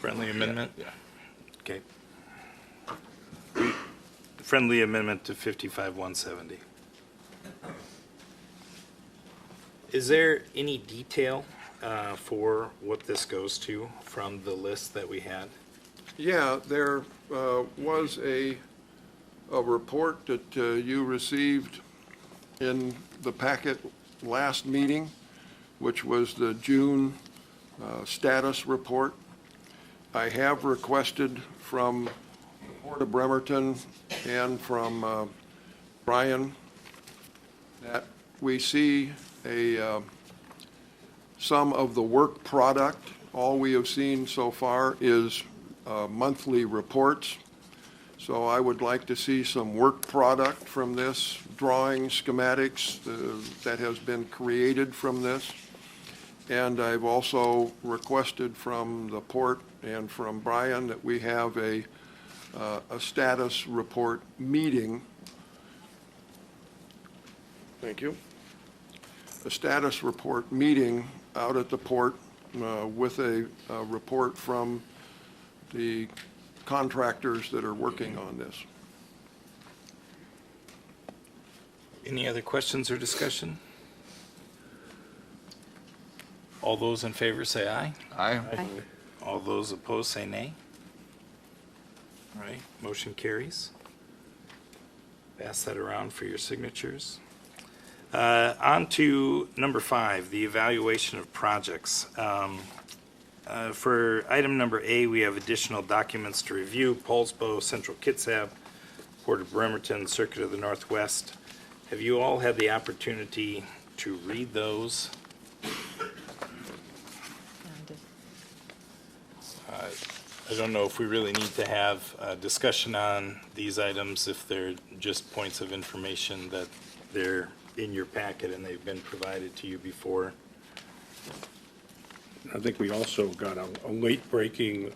Friendly amendment? Okay. Friendly amendment to 55,170. Is there any detail for what this goes to from the list that we had? Yeah, there was a report that you received in the packet last meeting, which was the June status report. I have requested from Port of Bremerton and from Brian that we see some of the work product. All we have seen so far is monthly reports. So I would like to see some work product from this, drawing schematics that has been created from this. And I've also requested from the port and from Brian that we have a status report meeting. Thank you. A status report meeting out at the port with a report from the contractors that are working on this. Any other questions or discussion? All those in favor say aye. Aye. All those opposed say nay. All right, motion carries. Pass that around for your signatures. On to number 5, the evaluation of projects. For item number A, we have additional documents to review: Paulsbo, Central Kitsap, Port of Bremerton, Circuit of the Northwest. Have you all had the opportunity to read those? I don't know if we really need to have a discussion on these items, if they're just points of information that they're in your packet and they've been provided to you before. I think we also got a late-breaking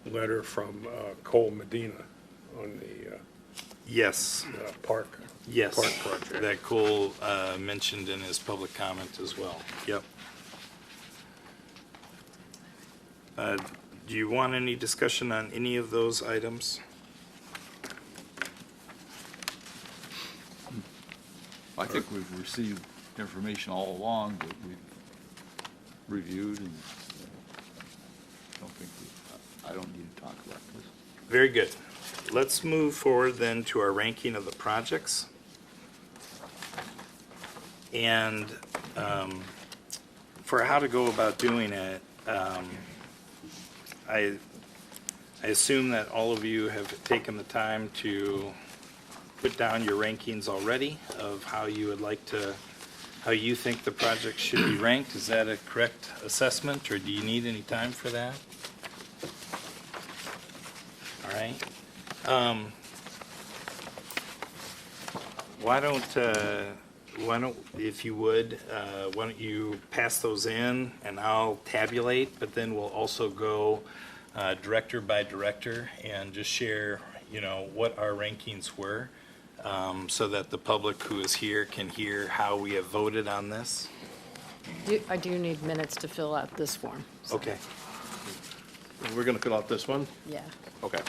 letter from Cole Medina on the Yes. park. Yes, Park project. that Cole mentioned in his public comment as well. Yep. Do you want any discussion on any of those items? I think we've received information all along that we've reviewed, and I don't need to talk about this. Very good. Let's move forward then to our ranking of the projects. And for how to go about doing it, I assume that all of you have taken the time to put down your rankings already of how you would like to, how you think the project should be ranked. Is that a correct assessment, or do you need any time for that? All right. Why don't, if you would, why don't you pass those in and I'll tabulate, but then we'll also go director by director and just share, what our rankings were, so that the public who is here can hear how we have voted on this. I do need minutes to fill out this form. Okay. We're going to fill out this one? Yeah. Okay.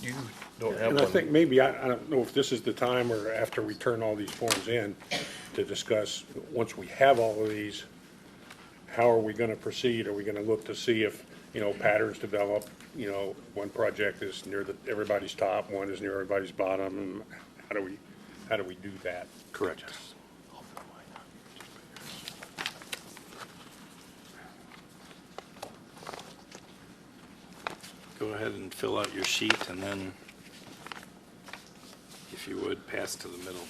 You don't have And one. I think maybe, I don't know if this is the time or after we turn all these forms in, to discuss, once we have all of these, how are we going to proceed? Are we going to look to see if, patterns develop? One project is near everybody's top, one is near everybody's bottom, and how do we do that? Correct. Go ahead and fill out your sheet, and then, if you would, pass to the middle.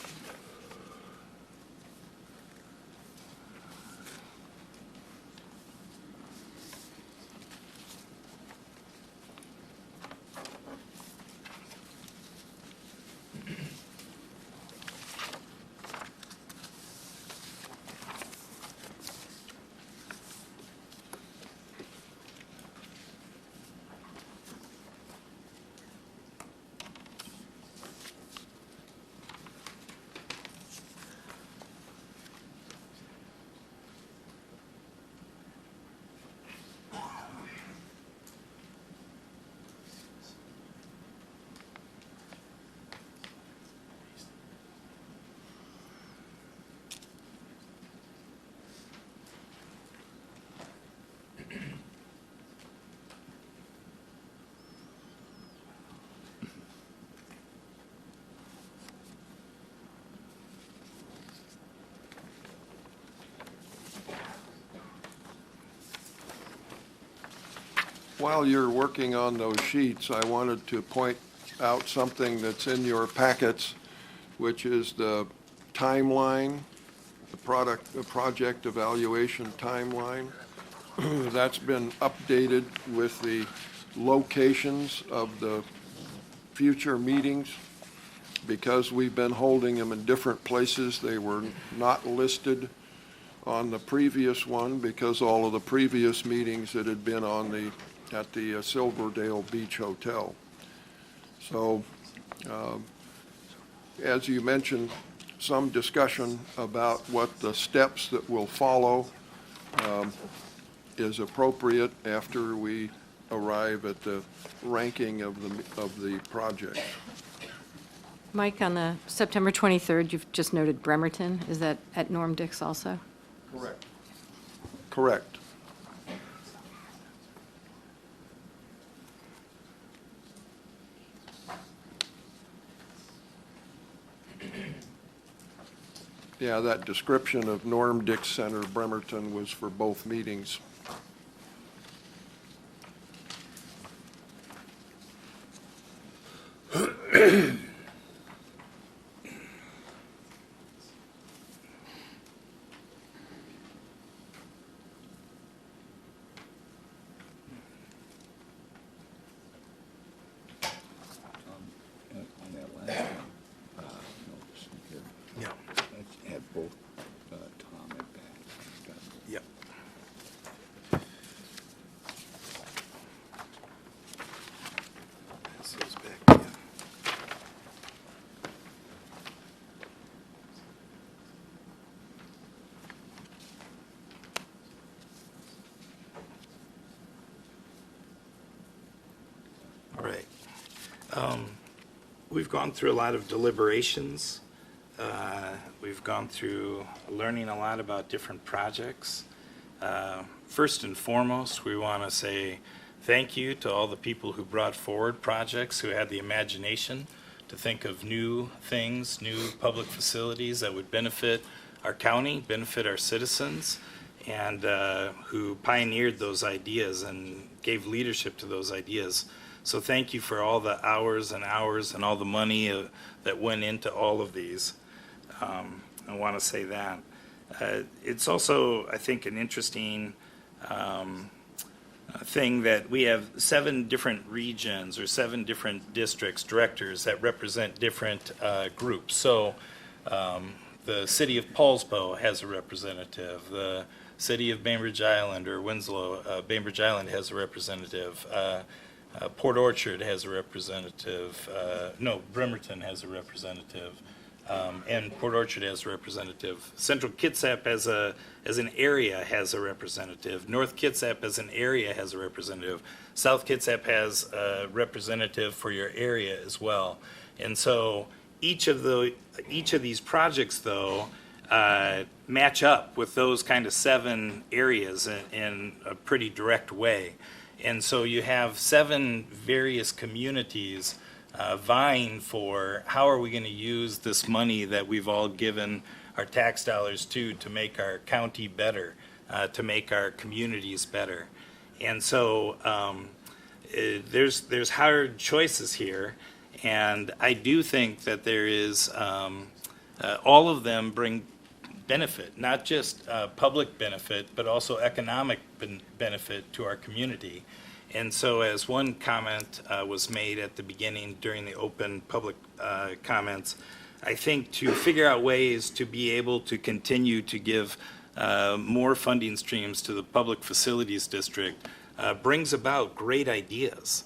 While you're working on those sheets, I wanted to point out something that's in your packets, which is the timeline, the project evaluation timeline. That's been updated with the locations of the future meetings. Because we've been holding them in different places, they were not listed on the previous one because all of the previous meetings that had been at the Silverdale Beach Hotel. So, as you mentioned, some discussion about what the steps that will follow is appropriate after we arrive at the ranking of the project. Mike, on the September 23rd, you've just noted Bremerton. Is that at Norm Dix also? Correct. Correct. Yeah, that description of Norm Dix Center, Bremerton, was for both meetings. On that last one, notice here. Yeah. I had both Tom and Pat. Yep. Pass those back to you. All right. We've gone through a lot of deliberations. We've gone through learning a lot about different projects. First and foremost, we want to say thank you to all the people who brought forward projects, who had the imagination to think of new things, new public facilities that would benefit our county, benefit our citizens, and who pioneered those ideas and gave leadership to those ideas. So thank you for all the hours and hours and all the money that went into all of these. I want to say that. It's also, I think, an interesting thing that we have 7 different regions or 7 different districts, directors that represent different groups. So the city of Paulsbo has a representative. The city of Bainbridge Island or Winslow, Bainbridge Island has a representative. Port Orchard has a representative. No, Bremerton has a representative. And Port Orchard has a representative. Central Kitsap as an area has a representative. North Kitsap as an area has a representative. South Kitsap has a representative for your area as well. And so each of these projects, though, match up with those kind of 7 areas in a pretty direct way. And so you have 7 various communities vying for how are we going to use this money that we've all given our tax dollars to make our county better, to make our communities better. And so there's hard choices here, and I do think that there is all of them bring benefit, not just public benefit, but also economic benefit to our community. And so as one comment was made at the beginning during the open public comments, I think to figure out ways to be able to continue to give more funding streams to the Public Facilities District brings about great ideas.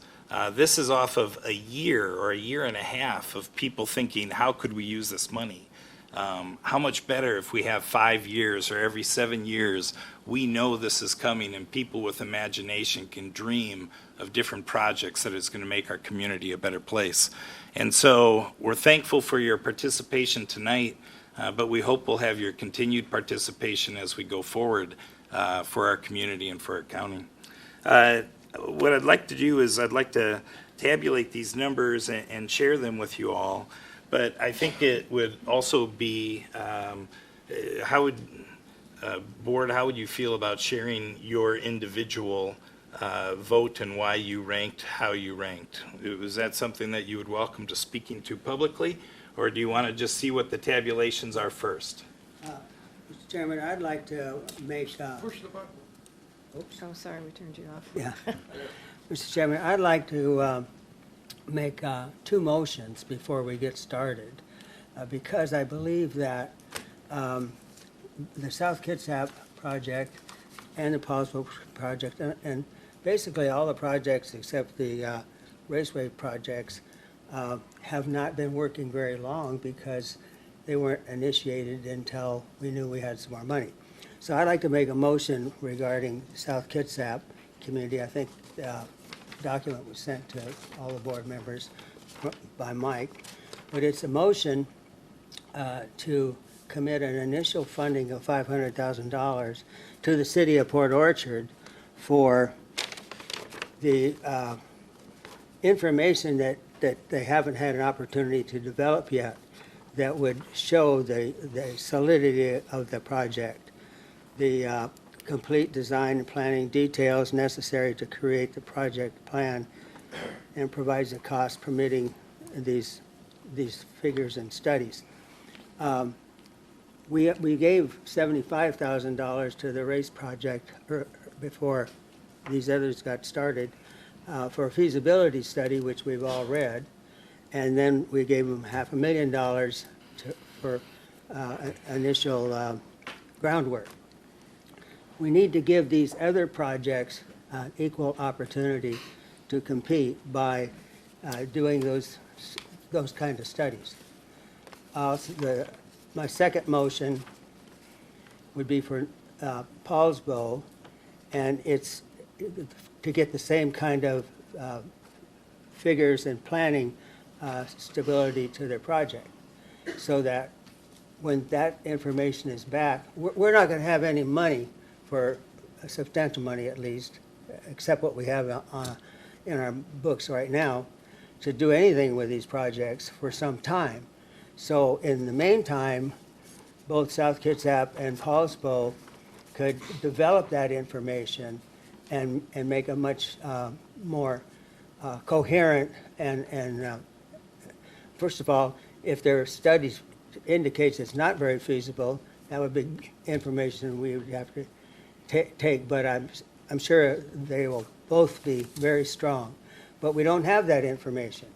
This is off of a year or a year and a half of people thinking, how could we use this money? How much better if we have 5 years or every 7 years, we know this is coming and people with imagination can dream of different projects that is going to make our community a better place. And so we're thankful for your participation tonight, but we hope we'll have your continued participation as we go forward for our community and for our county. What I'd like to do is I'd like to tabulate these numbers and share them with you all. But I think it would also be, Board, how would you feel about sharing your individual vote and why you ranked how you ranked? Was that something that you would welcome to speaking to publicly? Or do you want to just see what the tabulations are first? Mr. Chairman, I'd like to make... Push the button. Oops. Oh, sorry, we turned you off. Yeah. Mr. Chairman, I'd like to make two motions before we get started, because I believe that the South Kitsap project and the Paulsville project, and basically all the projects except the Raceway projects, have not been working very long because they weren't initiated until we knew we had some more money. So I'd like to make a motion regarding South Kitsap community. I think the document was sent to all the board members by Mike, but it's a motion to commit an initial funding of $500,000 to the city of Port Orchard for the information that they haven't had an opportunity to develop yet that would show the solidity of the project, the complete design and planning details necessary to create the project plan, and provides the cost permitting these figures and studies. We gave $75,000 to the race project before these others got started for a feasibility study, which we've all read, and then we gave them $500,000 for initial groundwork. We need to give these other projects equal opportunity to compete by doing those kind of studies. My second motion would be for Paulsville, and it's to get the same kind of figures and planning stability to their project, so that when that information is back, we're not going to have any money, for substantial money at least, except what we have in our books right now, to do anything with these projects for some time. So in the meantime, both South Kitsap and Paulsville could develop that information and make a much more coherent and first of all, if their studies indicates it's not very feasible, that would be information we would have to take. But I'm sure they will both be very strong. But we don't have that information.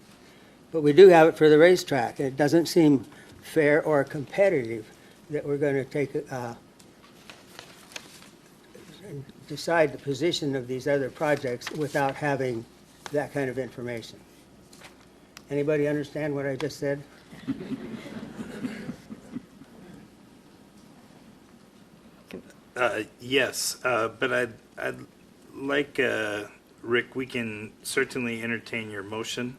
But we do have it for the racetrack, and it doesn't seem fair or competitive that we're going to take decide the position of these other projects without having that kind of information. Anybody understand what I just said? Yes, but I'd like, Rick, we can certainly entertain your motion,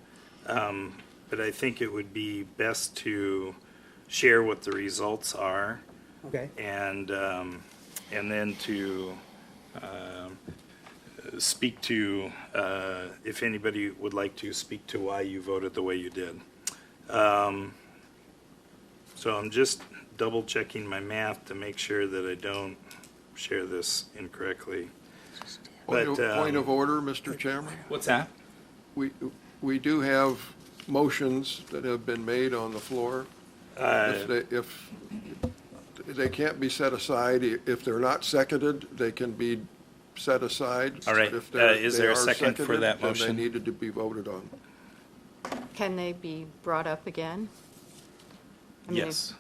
but I think it would be best to share what the results are. Okay. And then to speak to, if anybody would like to speak to why you voted the way you did. So I'm just double checking my math to make sure that I don't share this incorrectly. Point of order, Mr. Chairman. What's that? We do have motions that have been made on the floor. If they can't be set aside, if they're not seconded, they can be set aside. All right. If Is they there a are second for that seconded, then motion? they needed to be voted on. Can they be brought up again? I mean, Yes.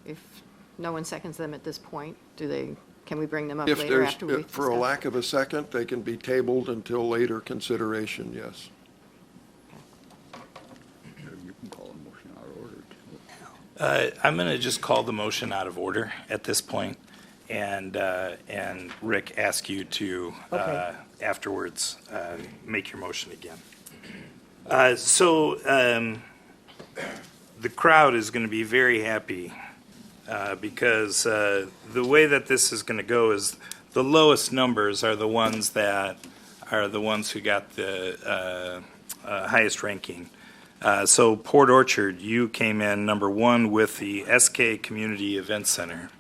If no one seconds them at this point, can we bring them up If later there's, after we for a discuss? lack of a second, they can be tabled until later consideration, yes. You can call a motion out of order, too. I'm going to just call the motion out of order at this point, and Rick, ask you to, Okay. afterwards, make your motion again. So the crowd is going to be very happy because the way that this is going to go is the lowest numbers are the ones who got the highest ranking. So Port Orchard, you came in number one with the SK Community Event Center.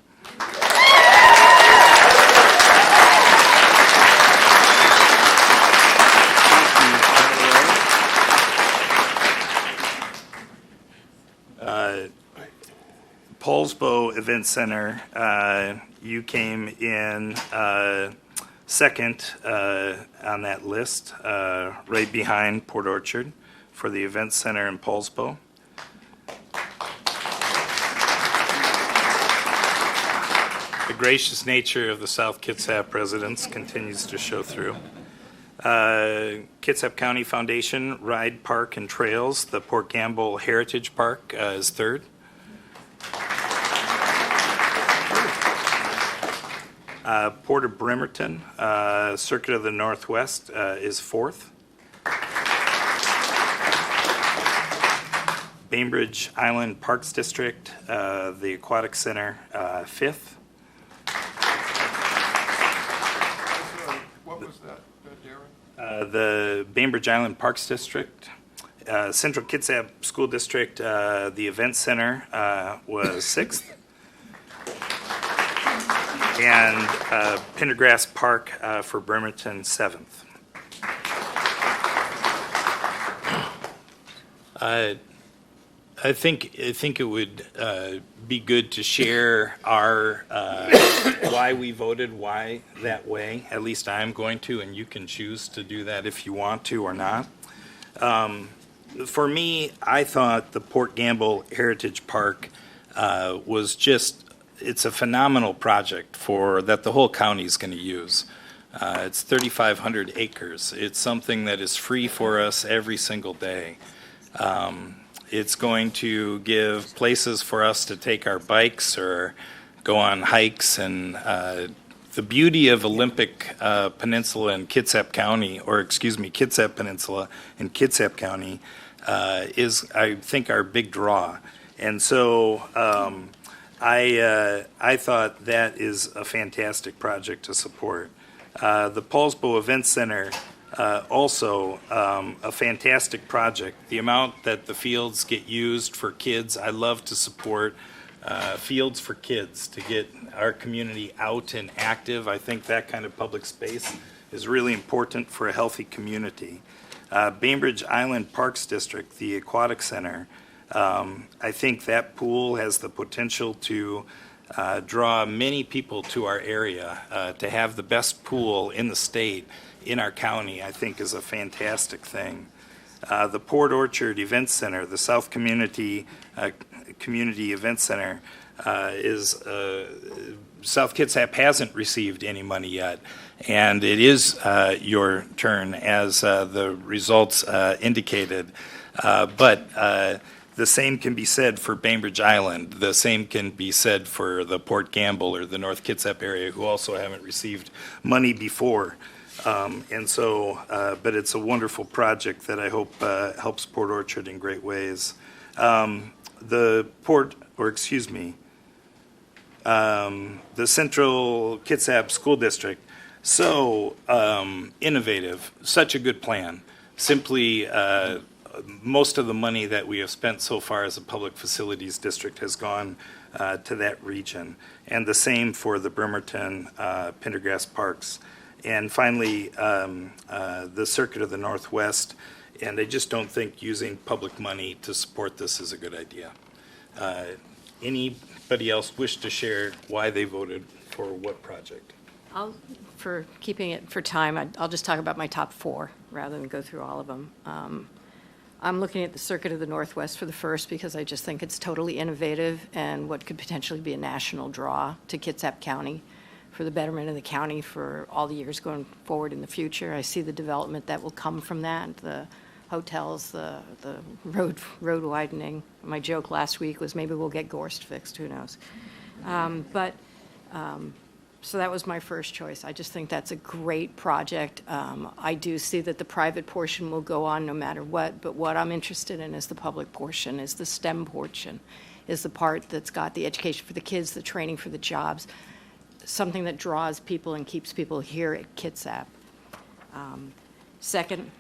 Paulsbo Event Center, you came in second on that list, right behind Port Orchard, for the Event Center in Paulsbo. The gracious nature of the South Kitsap residents continues to show through. Kitsap County Foundation Ride, Park, and Trails, the Port Gamble Heritage Park is third. Port of Bremerton, Circuit of the Northwest is fourth. Bainbridge Island Parks District, the Aquatic Center, fifth. What was that, Darren? The Bainbridge Island Parks District, Central Kitsap School District, the Event Center was sixth. And Pendergrass Park for Bremerton, seventh. I think it would be good to share our why we voted why that way. At least I'm going to, and you can choose to do that if you want to or not. For me, I thought the Port Gamble Heritage Park was just, it's a phenomenal project that the whole county is going to use. It's 3,500 acres. It's something that is free for us every single day. It's going to give places for us to take our bikes or go on hikes. And the beauty of Olympic Peninsula in Kitsap County, or excuse me, Kitsap Peninsula in Kitsap County is, I think, our big draw. And so I thought that is a fantastic project to support. The Paulsbo Event Center, also a fantastic project. The amount that the fields get used for kids, I love to support fields for kids to get our community out and active. I think that kind of public space is really important for a healthy community. Bainbridge Island Parks District, the Aquatic Center, I think that pool has the potential to draw many people to our area. To have the best pool in the state, in our county, I think is a fantastic thing. The Port Orchard Event Center, the South Community Event Center, South Kitsap hasn't received any money yet, and it is your turn as the results indicated. But the same can be said for Bainbridge Island. The same can be said for the Port Gamble or the North Kitsap area, who also haven't received money before. And so, but it's a wonderful project that I hope helps Port Orchard in great ways. The Central Kitsap School District, so innovative, such a good plan. Simply, most of the money that we have spent so far as a public facilities district has gone to that region. And the same for the Bremerton Pendergrass Parks. And finally, the Circuit of the Northwest. And I just don't think using public money to support this is a good idea. Anybody else wish to share why they voted for what project? For keeping it for time, I'll just talk about my top four rather than go through all of them. I'm looking at the Circuit of the Northwest for the first because I just think it's totally innovative and what could potentially be a national draw to Kitsap County for the betterment of the county for all the years going forward in the future. I see the development that will come from that, the hotels, the road widening. My joke last week was maybe we'll get Gorst fixed, who knows. So that was my first choice. I just think that's a great project. I do see that the private portion will go on no matter what, but what I'm interested in is the public portion, is the STEM portion, is the part that's got the education for the kids, the training for the jobs, something that draws people and keeps people here at Kitsap. Second,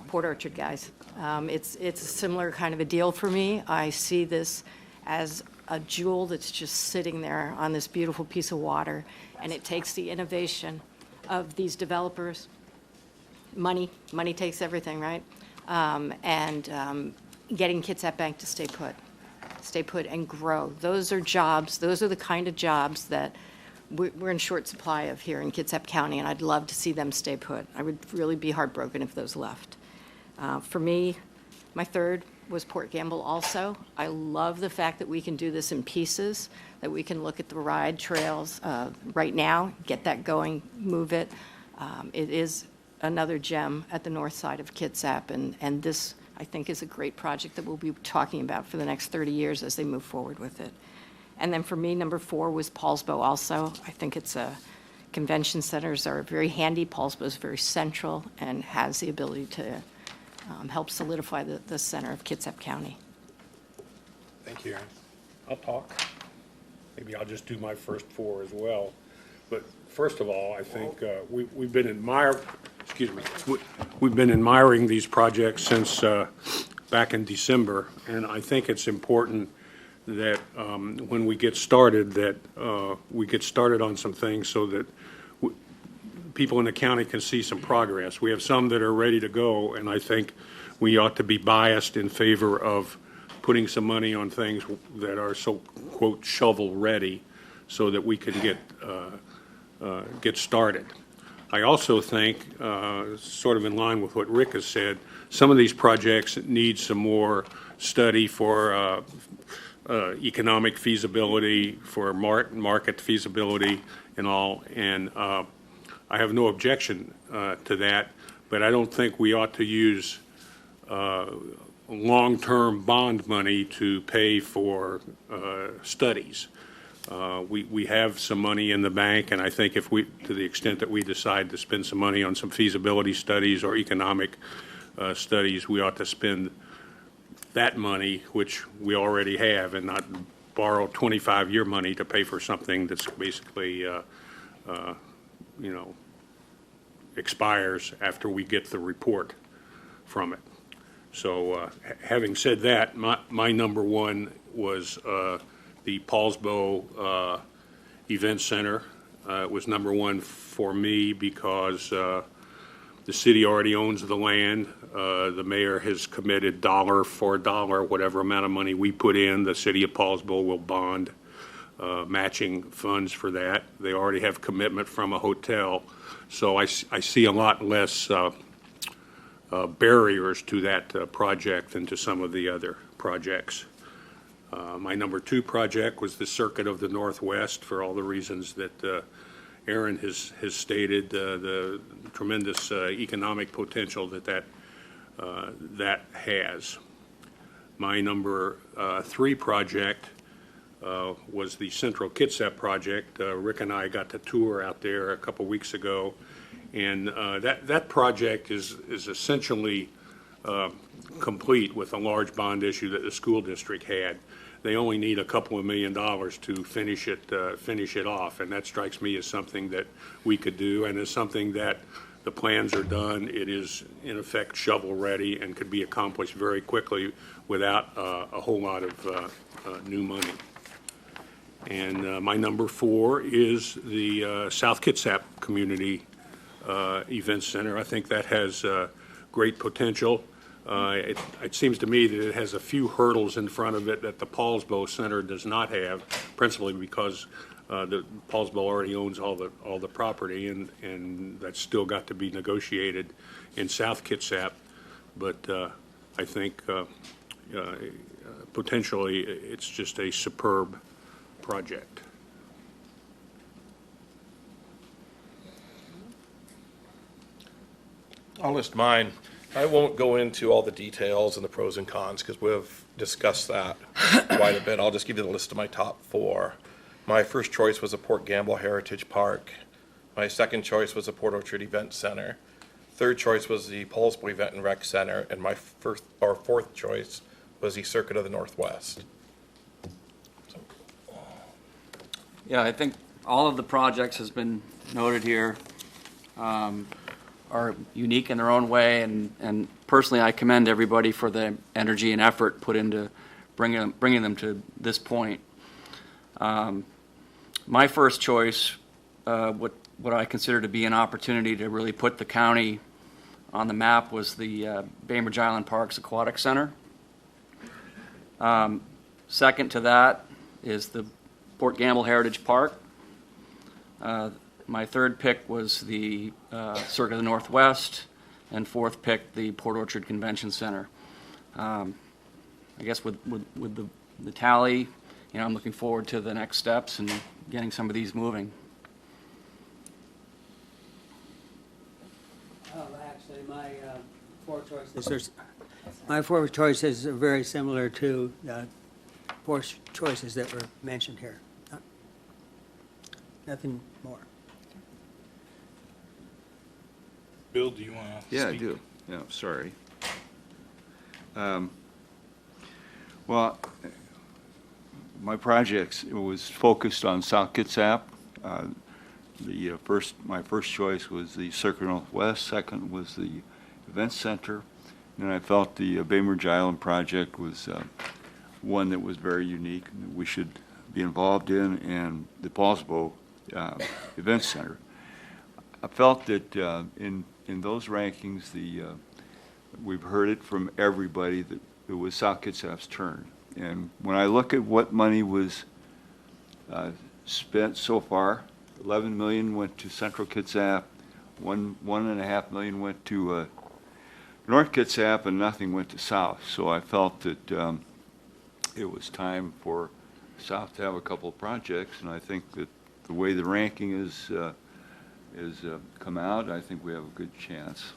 Port Orchard, guys. It's a similar kind of a deal for me. I see this as a jewel that's just sitting there on this beautiful piece of water, and it takes the innovation of these developers. Money takes everything, right? Getting Kitsap Bank to stay put and grow. Those are jobs. Those are the kind of jobs that we're in short supply of here in Kitsap County, and I'd love to see them stay put. I would really be heartbroken if those left. For me, My third was Port Gamble also. I love the fact that we can do this in pieces, that we can look at the ride trails right now, get that going, move it. It is another gem at the north side of Kitsap, and this, I think, is a great project that we'll be talking about for the next 30 years as they move forward with it. And then for me, number 4 was Paulsbo also. I think it's a convention centers are very handy. Paulsbo is very central and has the ability to help solidify the center of Kitsap County. Thank you, Aaron. I'll talk. Maybe I'll just do my first 4 as well. But first of all, I think we've been we've been admiring these projects since back in December, and I think it's important that when we get started, that we get started on some things so that people in the county can see some progress. We have some that are ready to go, and I think we ought to be biased in favor of putting some money on things that are so, quote, shovel-ready, so that we can get started. I also think, sort of in line with what Rick has said, some of these projects need some more study for economic feasibility, for market feasibility and all, and I have no objection to that, but I don't think we ought to use long-term bond money to pay for studies. We have some money in the bank, and I think if we, to the extent that we decide to spend some money on some feasibility studies or economic studies, we ought to spend that money, which we already have, and not borrow 25-year money to pay for something that's basically, expires after we get the report from it. So having said that, my number 1 was the Paulsbo Event Center. It was number 1 for me because the city already owns the land. The mayor has committed dollar for dollar, whatever amount of money we put in, the city of Paulsbo will bond matching funds for that. They already have commitment from a hotel. So I see a lot less barriers to that project than to some of the other projects. My number 2 project was the Circuit of the Northwest, for all the reasons that Aaron has stated, the tremendous economic potential that has. My number 3 project was the Central Kitsap project. Rick and I got to tour out there a couple weeks ago, and that project is essentially complete with a large bond issue that the school district had. They only need a couple of $1 million to finish it off, and that strikes me as something that we could do, and as something that the plans are done. It is in effect shovel ready and could be accomplished very quickly without a whole lot of new money. And my number 4 is the South Kitsap Community Event Center. I think that has great potential. It seems to me that it has a few hurdles in front of it that the Paulsbo Center does not have, principally because the Paulsbo already owns all the property, and that's still got to be negotiated in South Kitsap. But I think potentially it's just a superb project. I'll list mine. I won't go into all the details and the pros and cons because we've discussed that quite a bit. I'll just give you the list of my top 4. My first choice was the Port Gamble Heritage Park. My second choice was the Port Orchard Event Center. Third choice was the Paulsbo Event and Rec Center, and my fourth choice was the Circuit of the Northwest. Yeah, I think all of the projects has been noted here are unique in their own way, and personally I commend everybody for the energy and effort put into bringing them to this point. My first choice, what I consider to be an opportunity to really put the county on the map, was the Bainbridge Island Parks Aquatic Center. Second to that is the Port Gamble Heritage Park. My third pick was the Circuit of the Northwest, and fourth pick, the Port Orchard Convention Center. I guess with the tally, I'm looking forward to the next steps and getting some of these moving. Actually, my four choices are very similar to the four choices that were mentioned here. Nothing more. Bill, do you want to speak? Yeah, I do. Yeah, sorry. Well, my projects, it was focused on South Kitsap. My first choice was the Circuit Northwest. Second was the Event Center. And I felt the Bainbridge Island project was one that was very unique and that we should be involved in, and the Paulsbo Event Center. I felt that in those rankings, we've heard it from everybody that it was South Kitsap's turn. And when I look at what money was spent so far, 11 million went to Central Kitsap, $1.5 million went to North Kitsap, and nothing went to South. So I felt that it was time for South to have a couple of projects, and I think that the way the ranking is come out, I think we have a good chance.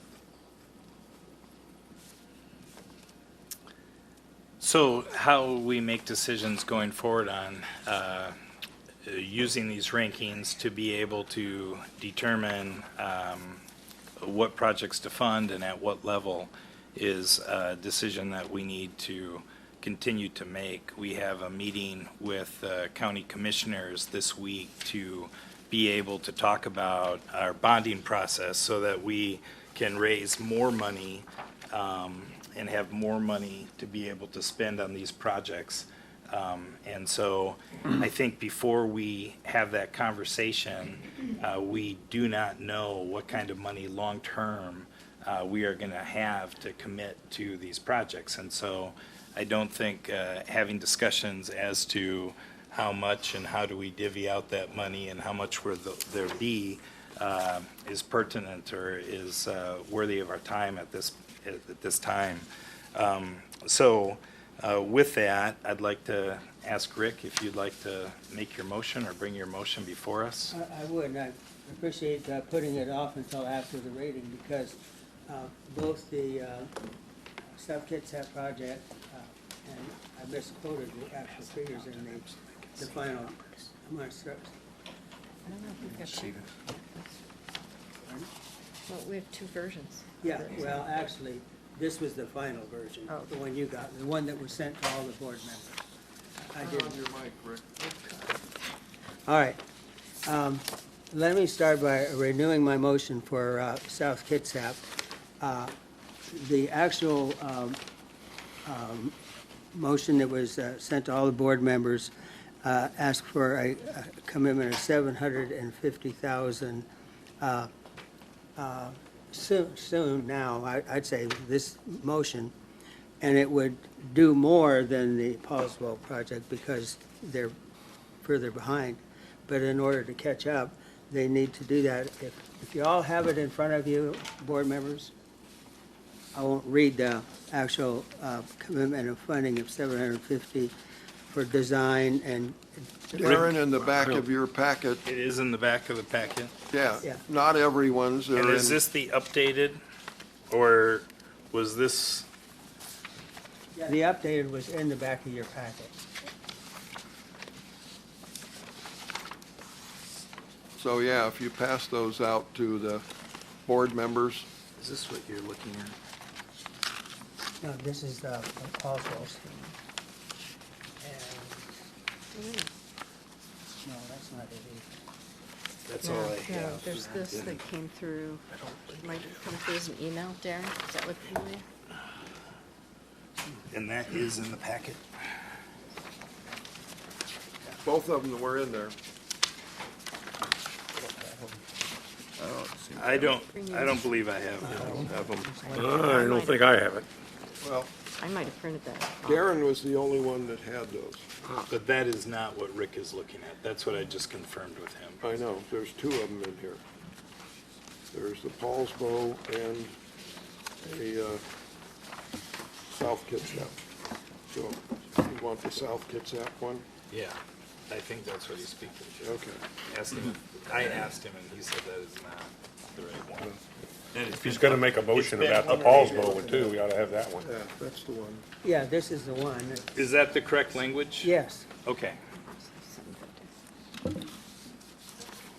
So how we make decisions going forward on using these rankings to be able to determine what projects to fund and at what level is a decision that we need to continue to make. We have a meeting with county commissioners this week to be able to talk about our bonding process so that we can raise more money and have more money to be able to spend on these projects. And so I think before we have that conversation, we do not know what kind of money long-term we are going to have to commit to these projects. And so I don't think having discussions as to how much and how do we divvy out that money and how much will there be is pertinent or is worthy of our time at this time. So with that, I'd like to ask Rick if you'd like to make your motion or bring your motion before us. I would, and I appreciate putting it off until after the rating, because both the South Kitsap project, and I misquoted the actual figures in the final. I'm going to start. I don't know if we've got two. Well, we have two versions. Yeah, well, actually, this was the final version, the one you got, the one that was sent to all the board members. I didn't. Your mic, Rick. All right. Let me start by renewing my motion for South Kitsap. The actual motion that was sent to all the board members asked for a commitment of $750,000 soon now, I'd say this motion, and it would do more than the Paulsbo project because they're further behind. But in order to catch up, they need to do that. If you all have it in front of you, board members, I won't read the actual commitment of funding of $750 for design and. Darren, in the back of your packet. It is in the back of the packet. Yeah, not everyone's. And is this the updated, or was this? Yeah, the updated was in the back of your packet. So, yeah, if you pass those out to the board members. Is this what you're looking at? No, this is the Paulsbo's. No, that's not it either. That's all I have. No, there's this that came through, might come through as an email, Darren, is that what you mean? And that is in the packet. Both of them were in there. I don't believe I have it. I don't think I have it. Well, I might have printed that. Darren was the only one that had those. But that is not what Rick is looking at. That's what I just confirmed with him. I know, there's two of them in here. There's the Paulsbo and a South Kitsap. So you want the South Kitsap one? Yeah, I think that's what he's speaking to. Okay. I asked him, and he said that is not the right one. If he's going to make a motion about the Paulsbo one too, we ought to have that one. Yeah, that's the one. Yeah, this is the one. Is that the correct language? Yes, Okay.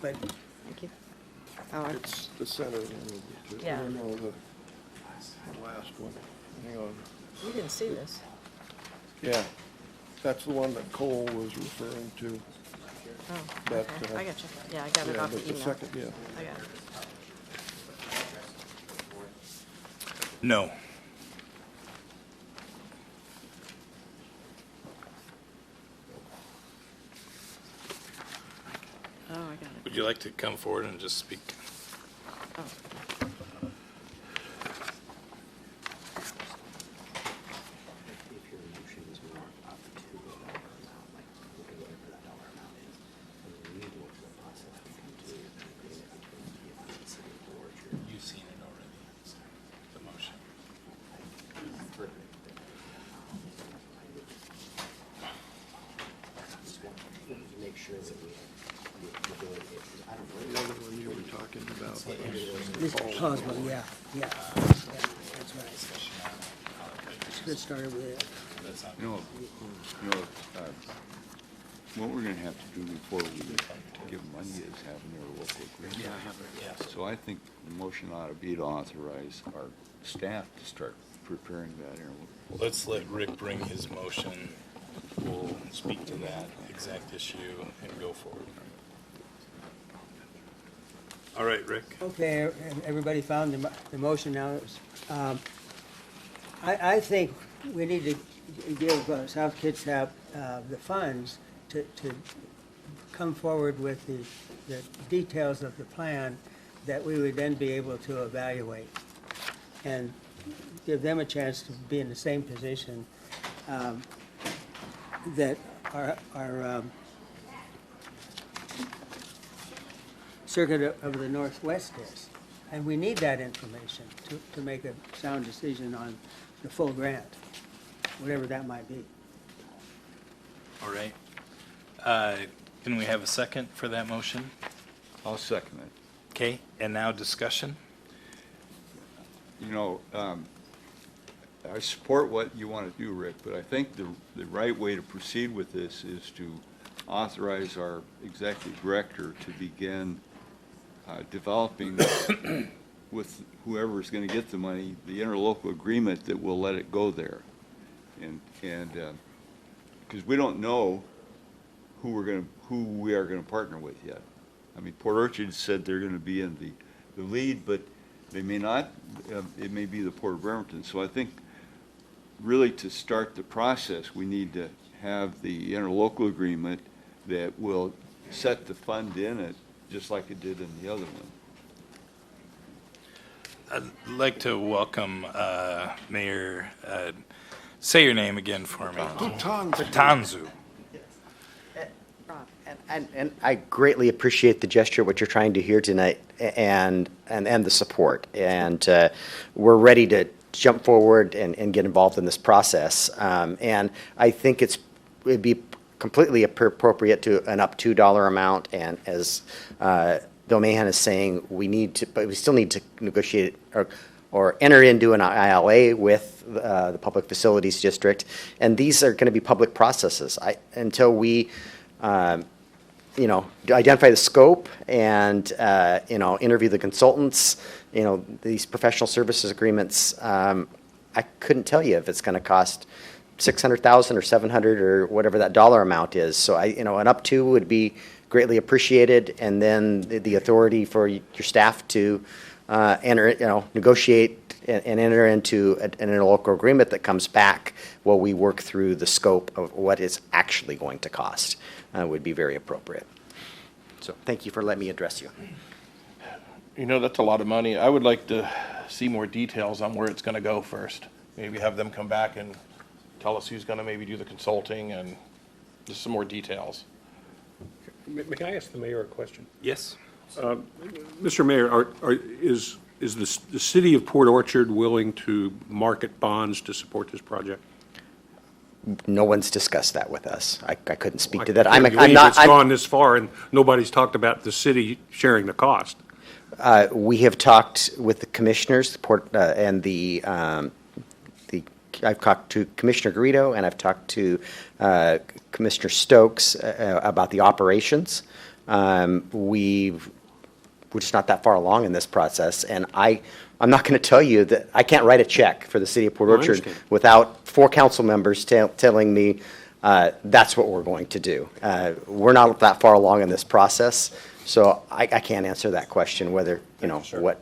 but Thank you. Oh, It's the center one. Yeah. No, the last one. Hang on. we didn't see this. Yeah, that's the one that Cole was referring to. Oh, But, okay. I got you. Yeah, I got it Yeah, off but the email. second, yeah. I got it. No. Oh, I got it. Would you like to come forward and just speak? Oh. You've seen it already, the motion. Make sure that we The other one you were talking about. this Paulsbo, yeah, yeah, that's right. Should have started with it. What we're gonna have to do before we give money is have their local agreement. Yes. So I think the motion ought to be to authorize our staff to start preparing that interlocal. Let's let Rick bring his motion. We'll speak to that exact issue and go forward. All right, Rick. Okay, everybody found the motion now. I think we need to give South Kitsap the funds to come forward with the details of the plan that we would then be able to evaluate and give them a chance to be in the same position that our Circuit of the Northwest is. And we need that information to make a sound decision on the full grant, whatever that might be. All right. Can we have a second for that motion? I'll second it. Okay, and now discussion? You know, I support what you want to do, Rick, but I think the right way to proceed with this is to authorize our executive director to begin developing with whoever is going to get the money, the interlocal agreement that will let it go there. And because we don't know who we are going to partner with yet. I mean, Port Orchard said they're going to be in the lead, but they may not. It may be the Port of Bremerton. So I think really to start the process, we need to have the interlocal agreement that will set the fund in it, just like it did in the other one. I'd like to welcome Mayor, say your name again for me. Tanzu. And I greatly appreciate the gesture, what you're trying to hear tonight, and the support. And we're ready to jump forward and get involved in this process. And I think it'd be completely appropriate to an up $2 amount. And as Bill Mahan is saying, but we still need to negotiate or enter into an ILA with the Public Facilities District. And these are going to be public processes. Until we identify the scope and, interview the consultants, these professional services agreements, I couldn't tell you if it's going to cost $600,000 or $700,000 or whatever that dollar amount is. So an up to would be greatly appreciated, and then the authority for your staff to negotiate and enter into an interlocal agreement that comes back while we work through the scope of what it's actually going to cost would be very appropriate. So thank you for letting me address you. That's a lot of money. I would like to see more details on where it's going to go first. Maybe have them come back and tell us who's going to maybe do the consulting and just some more details. May I ask the mayor a question? Yes. Mr. Mayor, is Is the city of Port Orchard willing to market bonds to support this project? No one's discussed that with us. I couldn't speak I to that. can't I'm believe not. it's gone this far, and nobody's talked about the city sharing the cost. We have talked with the commissioners, I've talked to Commissioner Garrido, and I've talked to Commissioner Stokes about the operations. We're just not that far along in this process, and I'm not going to tell you that I can't write a check for the city of Port No, I Orchard understand. without 4 council members telling me that's what we're going to do. We're not that far along in this process, so I can't answer that question whether, what.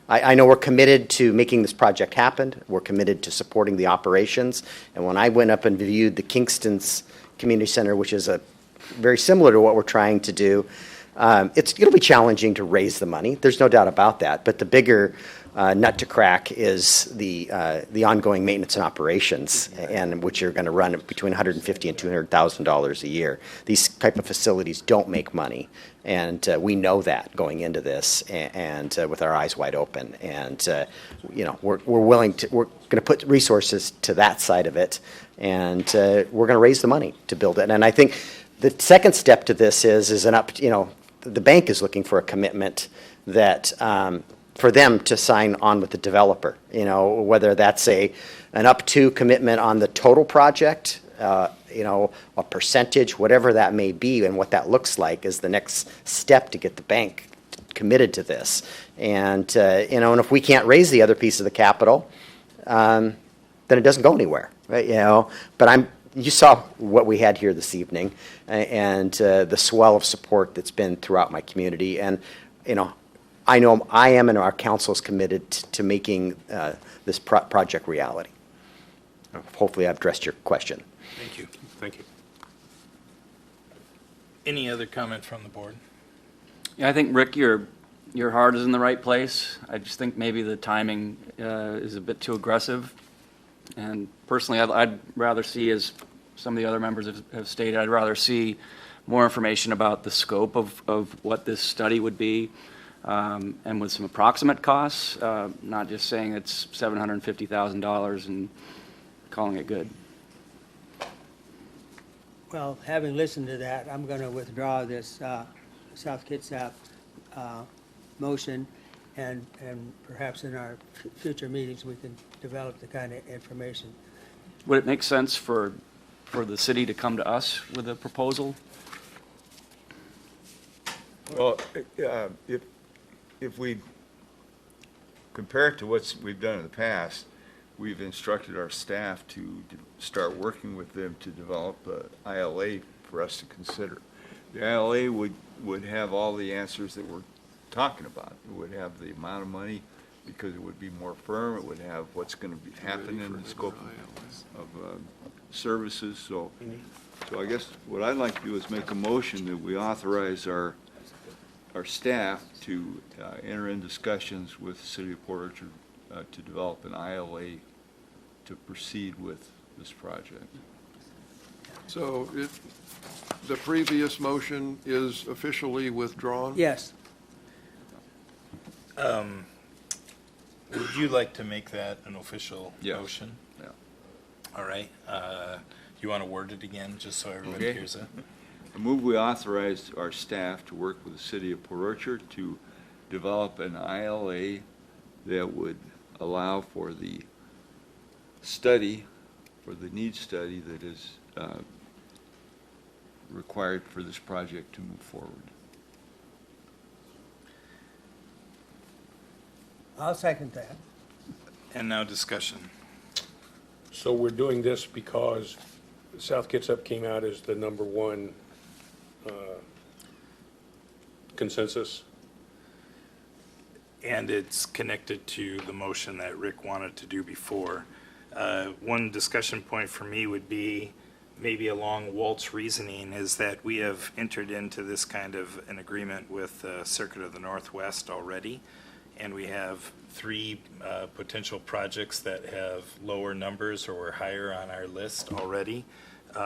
I know we're committed to making this project happen. We're committed to supporting the operations. And when I went up and viewed the Kingston's Community Center, which is very similar to what we're trying to do, it's going to be challenging to raise the money. There's no doubt about that. But the bigger nut to crack is the ongoing maintenance and operations, and which are going to run between $150,000 and $200,000 a year. These type of facilities don't make money, and we know that going into this, and with our eyes wide open. And we're going to put resources to that side of it, and we're going to raise the money to build it. And I think the second step to this is the bank is looking for a commitment that for them to sign on with the developer, whether that's an up to commitment on the total project, a percentage, whatever that may be, and what that looks like is the next step to get the bank committed to this. And, and if we can't raise the other piece of the capital, then it doesn't go anywhere, right? But you saw what we had here this evening, and the swell of support that's been throughout my community. And, I know I am, and our council is committed to making this project reality. Hopefully I've addressed your question. Thank you. Thank you. Any other comment from the board? Yeah, I think, Rick, your heart is in the right place. I just think maybe the timing is a bit too aggressive. And personally, I'd rather see, as some of the other members have stated, I'd rather see more information about the scope of what this study would be, and with some approximate costs, not just saying it's $750,000 and calling it good. Well, having listened to that, I'm going to withdraw this South Kitsap motion, and perhaps in our future meetings, we can develop the kind of information. Would it make sense for the city to come to us with a proposal? Well, if we compare it to what we've done in the past, we've instructed our staff to start working with them to develop an ILA for us to consider. The ILA would have all the answers that we're talking about. It would have the amount of money, because it would be more firm. It would have what's going to happen in the scope of services. So I guess what I'd like to do is make a motion that we authorize our staff to enter in discussions with the City of Port Orchard to develop an ILA to proceed with this project. So the previous motion is officially withdrawn? Yes. Would you like to make that an official Yes. motion? Yeah. All right. You want to word it again, just so everybody Okay. hears it? I move we authorize our staff to work with the City of Port Orchard to develop an ILA that would allow for the study, for the need study that is required for this project to move forward. I'll second that. And now discussion. So we're doing this because South Kitsap came out as the number one consensus? And it's connected to the motion that Rick wanted to do before. One discussion point for me would be, maybe along Walt's reasoning, is that we have entered into this kind of an agreement with Circuit of the Northwest already, and we have 3 potential projects that have lower numbers or were higher on our list already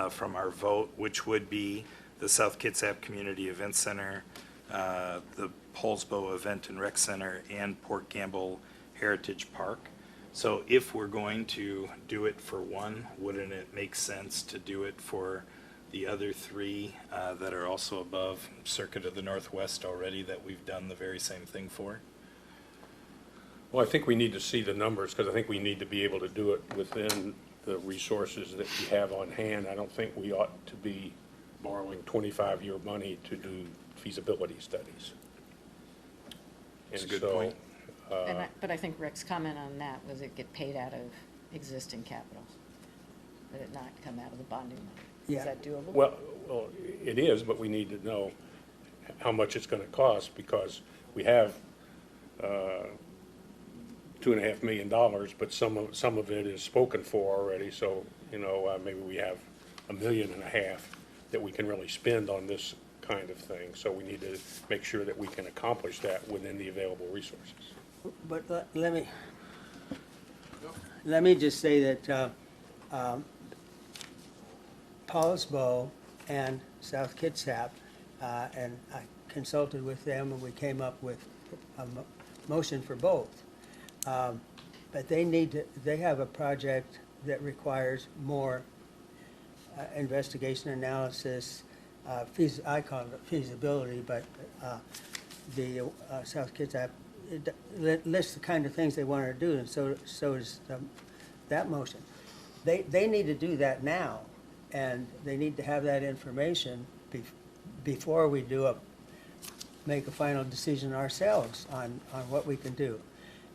from our vote, which would be the South Kitsap Community Event Center, the Paulsbo Event and Rec Center and Port Gamble Heritage Park. So if we're going to do it for one, wouldn't it make sense to do it for the other three that are also above Circuit of the Northwest already that we've done the very same thing for? Well, I think we need to see the numbers, because I think we need to be able to do it within the resources that we have on hand. I don't think we ought to be borrowing 25-year money to do feasibility studies. That's a good point. But I think Rick's comment on that was it get paid out of existing capital, would it not come out of the bonding money? Yeah. Is that doable? Well, it is, but we need to know how much it's going to cost, because we have $2.5 million, but some of it is spoken for already. So, maybe we have $1.5 million that we can really spend on this kind of thing. So we need to make sure that we can accomplish that within the available resources. But let me just say that Paulsbo and South Kitsap, and I consulted with them, and we came up with a motion for both. But they have a project that requires more investigation analysis, I call it feasibility, but the South Kitsap lists the kind of things they want to do, and so is that motion. They need to do that now, and they need to have that information before we make a final decision ourselves on what we can do.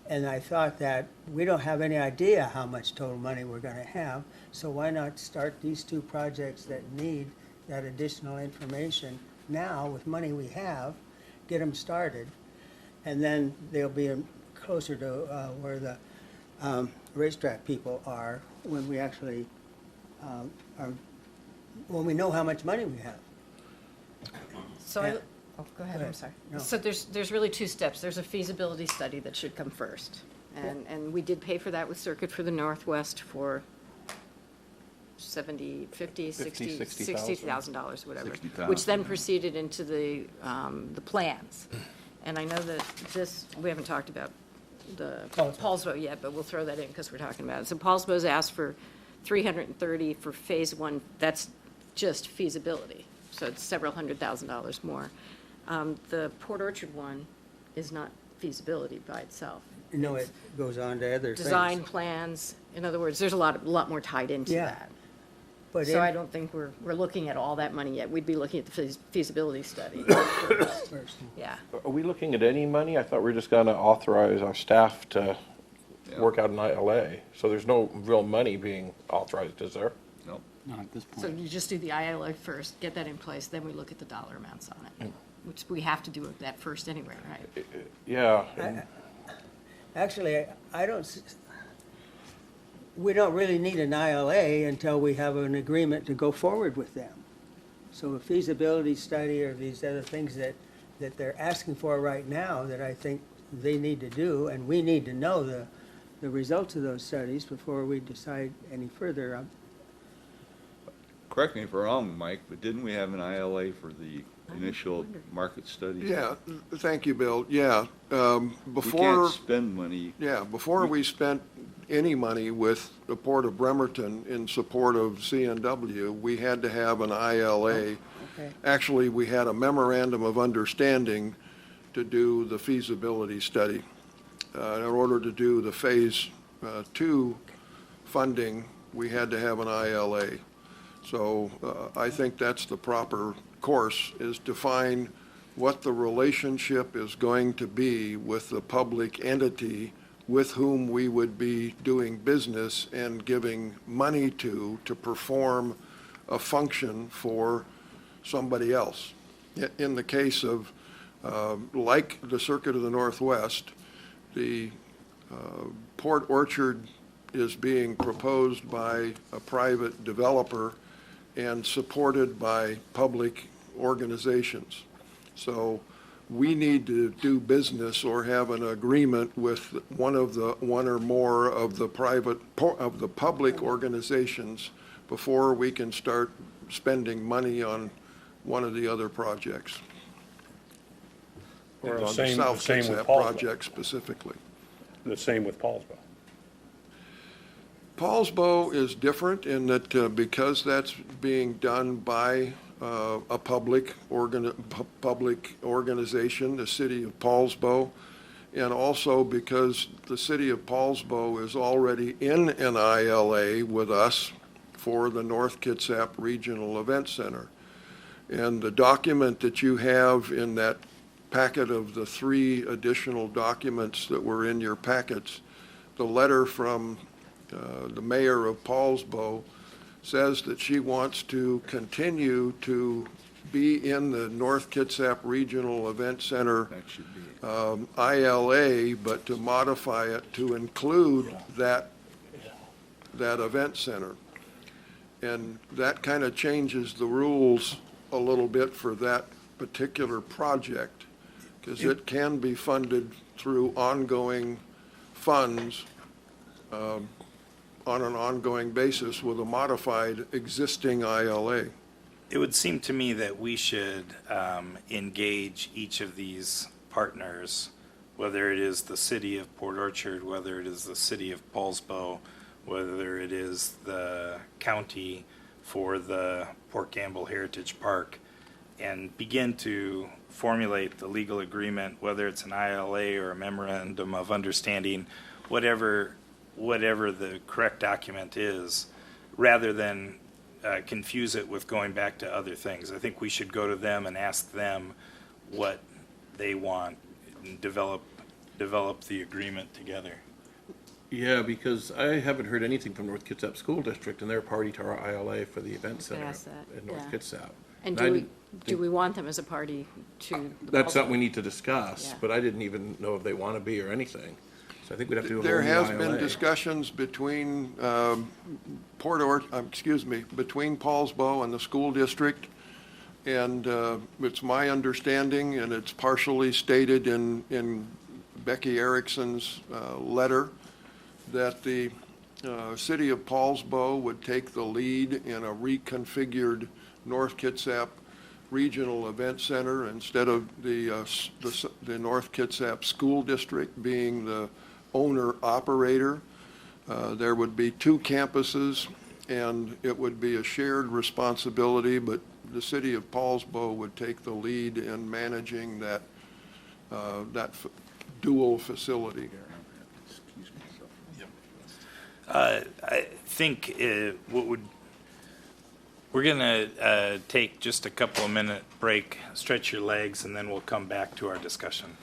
And I thought that we don't have any idea how much total money we're going to have, so why not start these two projects that need that additional information now with money we have, get them started, and then they'll be closer to where the racetrack people are when we actually when we know how much money we have. So go ahead, I'm sorry. No. So there's really two steps. There's a feasibility study that should come first. And we did pay for that with Circuit for the Northwest for $60,000, whatever. $60,000. Which then proceeded into the plans. And I know that we haven't talked about the Paulsbo yet, but we'll throw that in because we're talking about it. So Paulsbo's asked for $330 for phase one. That's just feasibility. So it's several $100,000 more. The Port Orchard one is not feasibility by itself. No, it goes on to other things. Design plans. In other words, there's a lot more tied into that. But So I don't think we're looking at all that money yet. We'd be looking at the feasibility study first. Yeah. Are we looking at any money? I thought we were just going to authorize our staff to work out an ILA. So there's no real money being authorized, is there? Nope. Not at this point. So you just do the ILA first, get that in place, then we look at the dollar amounts on it, which we have to do that first anyway, right? Yeah. Actually, we don't really need an ILA until we have an agreement to go forward with them. So a feasibility study or these other things that they're asking for right now that I think they need to do, and we need to know the results of those studies before we decide any further. Correct me if I'm wrong, Mike, but didn't we have an ILA for the initial market studies? Yeah, thank you, Bill. Yeah. We Before. can't spend money. Yeah, before we spent any money with the Port of Bremerton in support of CNW, we had to have an ILA. Okay. Actually, we had a memorandum of understanding to do the feasibility study. In order to do the phase 2 funding, we had to have an ILA. So I think that's the proper course, is define what the relationship is going to be with the public entity with whom we would be doing business and giving money to perform a function for somebody else. In the case of, like the Circuit of the Northwest, the Port Orchard is being proposed by a private developer and supported by public organizations. So we need to do business or have an agreement with one or more of the public organizations before we can start spending money on one of the other projects. Or on the the same South with Kitsap Paulsboro. project specifically. The same with Paulsboro. Paulsbo is different in that because that's being done by a public organization, the city of Paulsbo, and also because the city of Paulsbo is already in an ILA with us for the North Kitsap Regional Event Center. And the document that you have in that packet of the 3 additional documents that were in your packets, the letter from the mayor of Paulsbo says that she wants to continue to be in the North Kitsap Regional Event Center ILA, but to modify it to include that event center. And that kind of changes the rules a little bit for that particular project, because it can be funded through ongoing funds on an ongoing basis with a modified existing ILA. It would seem to me that we should engage each of these partners, whether it is the city of Port Orchard, whether it is the city of Paulsbo, whether it is the county for the Port Gamble Heritage Park, and begin to formulate the legal agreement, whether it's an ILA or a memorandum of understanding, whatever the correct document is, rather than confuse it with going back to other things. I think we should go to them and ask them what they want and develop the agreement together. Yeah, because I haven't heard anything from North Kitsap School District, and they're party to our ILA for the event center ask that, at North yeah. Kitsap. And do we want them as a party to? That's something we need to discuss, Yeah. but I didn't even know if they want to be or anything. So I think we'd have to do a There whole new has been ILA. discussions between between Paulsbo and the school district, and it's my understanding, and it's partially stated in Becky Erickson's letter, that the city of Paulsbo would take the lead in a reconfigured North Kitsap Regional Event Center instead of the North Kitsap School District being the owner-operator. There would be 2 campuses, and it would be a shared responsibility, but the city of Paulsbo would take the lead in managing that dual facility. I think we're going to take just a couple of minute break, stretch your legs, and then we'll come back to our discussion.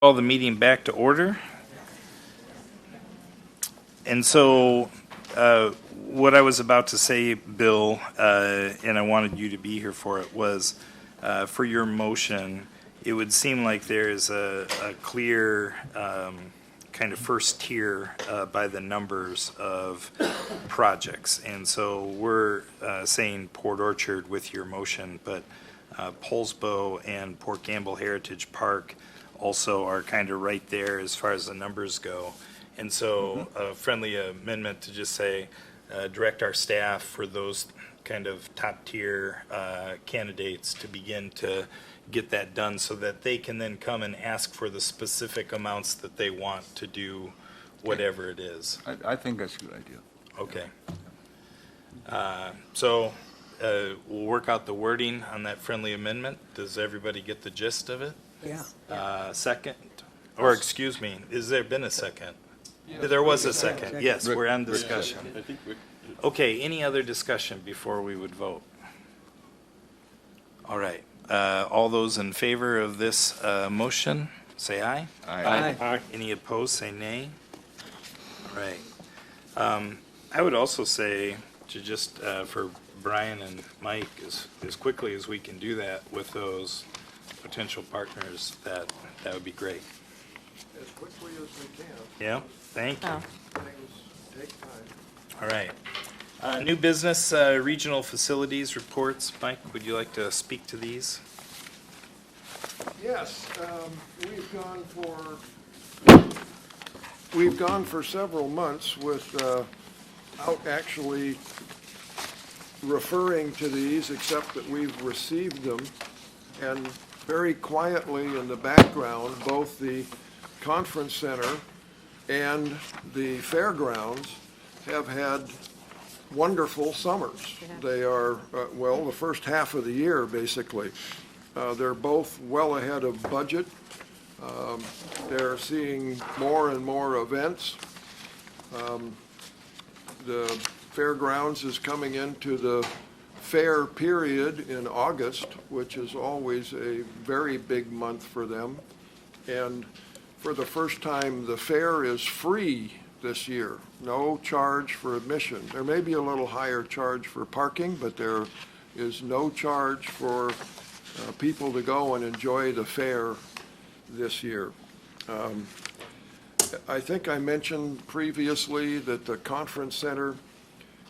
Call the meeting back to order. And so what I was about to say, Bill, and I wanted you to be here for it, was for your motion, it would seem like there is a clear kind of first tier by the numbers of projects. And so we're saying Port Orchard with your motion, but Poulsbo and Port Gamble Heritage Park also are kind of right there as far as the numbers go. And so a friendly amendment to just say, direct our staff for those kind of top tier candidates to begin to get that done so that they can then come and ask for the specific amounts that they want to do whatever it is. I think that's a good idea. Okay. So we'll work out the wording on that friendly amendment. Does everybody get the gist of it? Yeah. Second, or excuse me, has there been a second? There was a second. Yes, we're on discussion. Okay, any other discussion before we would vote? All right. All those in favor of this motion, say aye. Aye. Any opposed, say nay. All right. I would also say to just for Brian and Mike, as quickly as we can do that with those potential partners, that would be great. As quickly as we can. Yeah, thank you. Things take time. All right. New business, regional facilities reports. Mike, would you like to speak to these? Yes, we've gone for several months without actually referring to these, except that we've received them. And very quietly in the background, both the conference center and the fairgrounds have had wonderful summers. They are, well, the first half of the year, basically. They're both well ahead of budget. They're seeing more and more events. The fairgrounds is coming into the fair period in August, which is always a very big month for them. And for the first time, the fair is free this year. No charge for admission. There may be a little higher charge for parking, but there is no charge for people to go and enjoy the fair this year. I think I mentioned previously that the conference center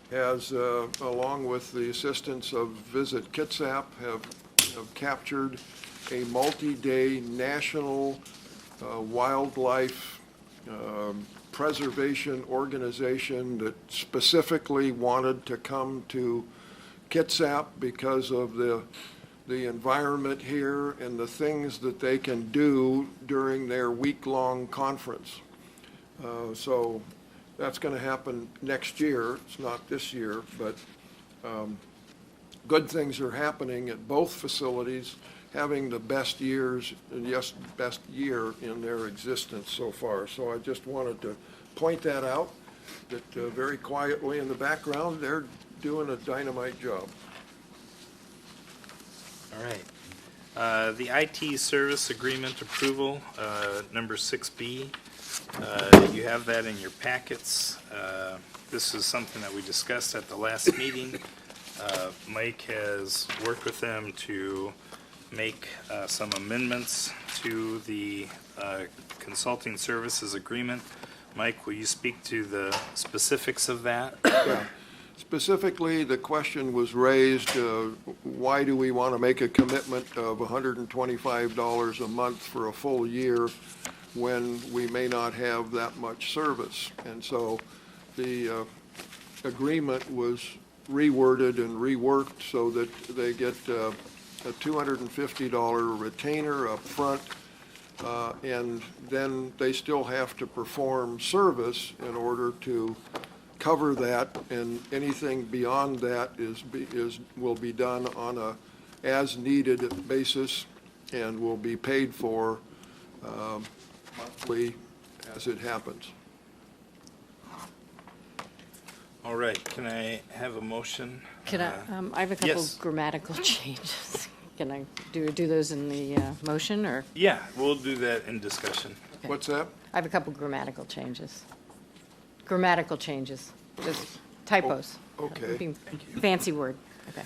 has, along with the assistance of Visit Kitsap, have captured a multi-day national wildlife preservation organization that specifically wanted to come to Kitsap because of the environment here and the things that they can do during their week-long conference. So that's going to happen next year. It's not this year, but good things are happening at both facilities, having the best years, and yes, best year in their existence so far. So I just wanted to point that out, that very quietly in the background, they're doing a dynamite job. All right. The IT service agreement approval, number 6B. You have that in your packets. This is something that we discussed at the last meeting. Mike has worked with them to make some amendments to the consulting services agreement. Mike, will you speak to the specifics of that? Yeah. Specifically, the question was raised, why do we want to make a commitment of $125 a month for a full year when we may not have that much service? And so the agreement was reworded and reworked so that they get a $250 retainer up front, and then they still have to perform service in order to cover that, and anything beyond that will be done on a as-needed basis and will be paid for monthly as it happens. All right, can I have a motion? Can I have a couple Yes. grammatical changes. can I do those in the motion, or? Yeah, we'll do that in discussion. What's that? I have a couple grammatical changes. Grammatical changes, just typos. Okay. Being- Fancy word, okay.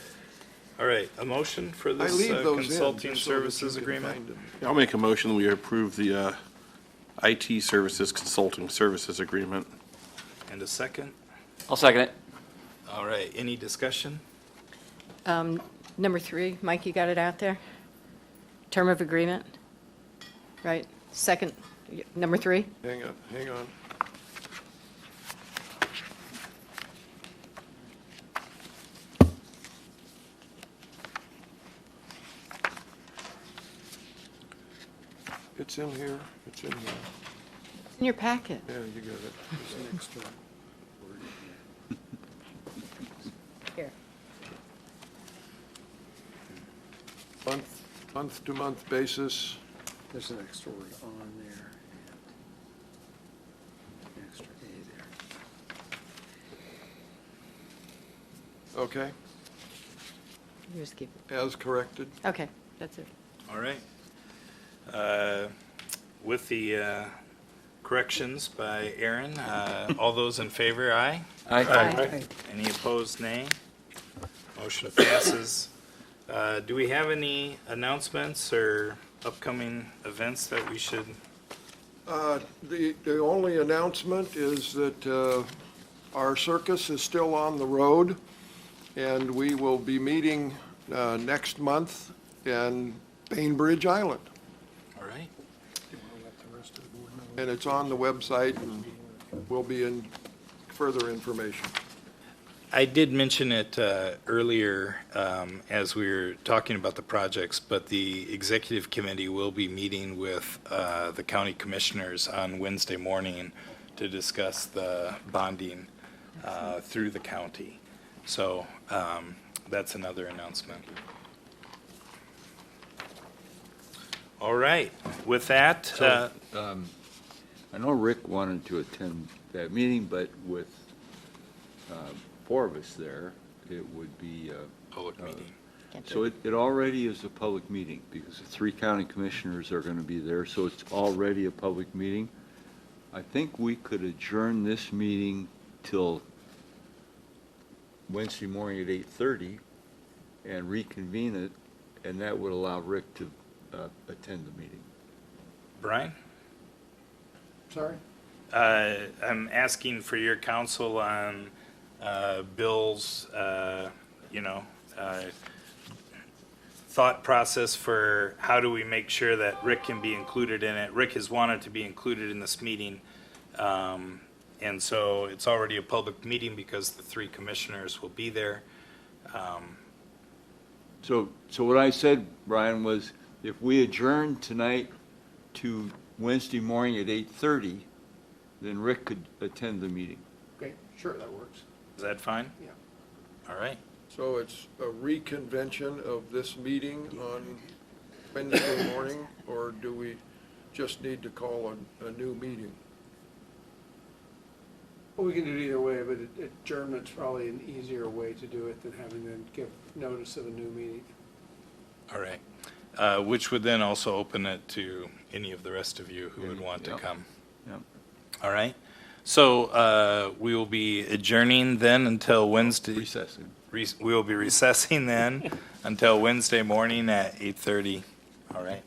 All right, a motion for I this leave those in, consulting just so that you services can agreement? find them. I'll make a motion that we approve the IT services consulting services agreement. And a second? I'll second it. All right, any discussion? Number 3, Mike, you got it out there? Term of agreement, right? Second, number 3? Hang on, hang on. It's in here, it's in here. It's in your packet. Yeah, you got it. It's next to it. Here. Month-to-month basis. There's an extra word on there and extra A there. Okay, You just keep it. as corrected. Okay, that's it. All right. With the corrections by Aaron, all those in favor, aye? Aye. Any opposed, nay? Motion passes. Do we have any announcements or upcoming events that we should? The only announcement is that our circus is still on the road, and we will be meeting next month in Bainbridge Island. All right. And it's on the website and will be in further information. I did mention it earlier as we were talking about the projects, but the executive committee will be meeting with the county commissioners on Wednesday morning to discuss the bonding through the county. So that's another announcement. All right. With that, I know Rick wanted to attend that meeting, but with 4 of us there, it would be. Public meeting. So it already is a public meeting because the 3 county commissioners are going to be there, so it's already a public meeting. I think we could adjourn this meeting till Wednesday morning at 8:30 and reconvene it, and that would allow Rick to attend the meeting. Brian? Sorry? I'm asking for your counsel on Bill's, thought process for how do we make sure that Rick can be included in it. Rick has wanted to be included in this meeting, and so it's already a public meeting because the 3 commissioners will be there. So what I said, Brian, was if we adjourn tonight to Wednesday morning at 8:30, then Rick could attend the meeting. Okay, sure, that works. Is that fine? Yeah. All right. So it's a reconvention of this meeting on Wednesday morning, or do we just need to call a new meeting? Well, we can do it either way, but adjournment's probably an easier way to do it than having them give notice of a new meeting. All right. Which would then also open it to any of the rest of you who would want to come. Yep. All right. So we will be adjourning then until Wednesday. Recessing. We will be recessing then until Wednesday morning at 8:30. All right.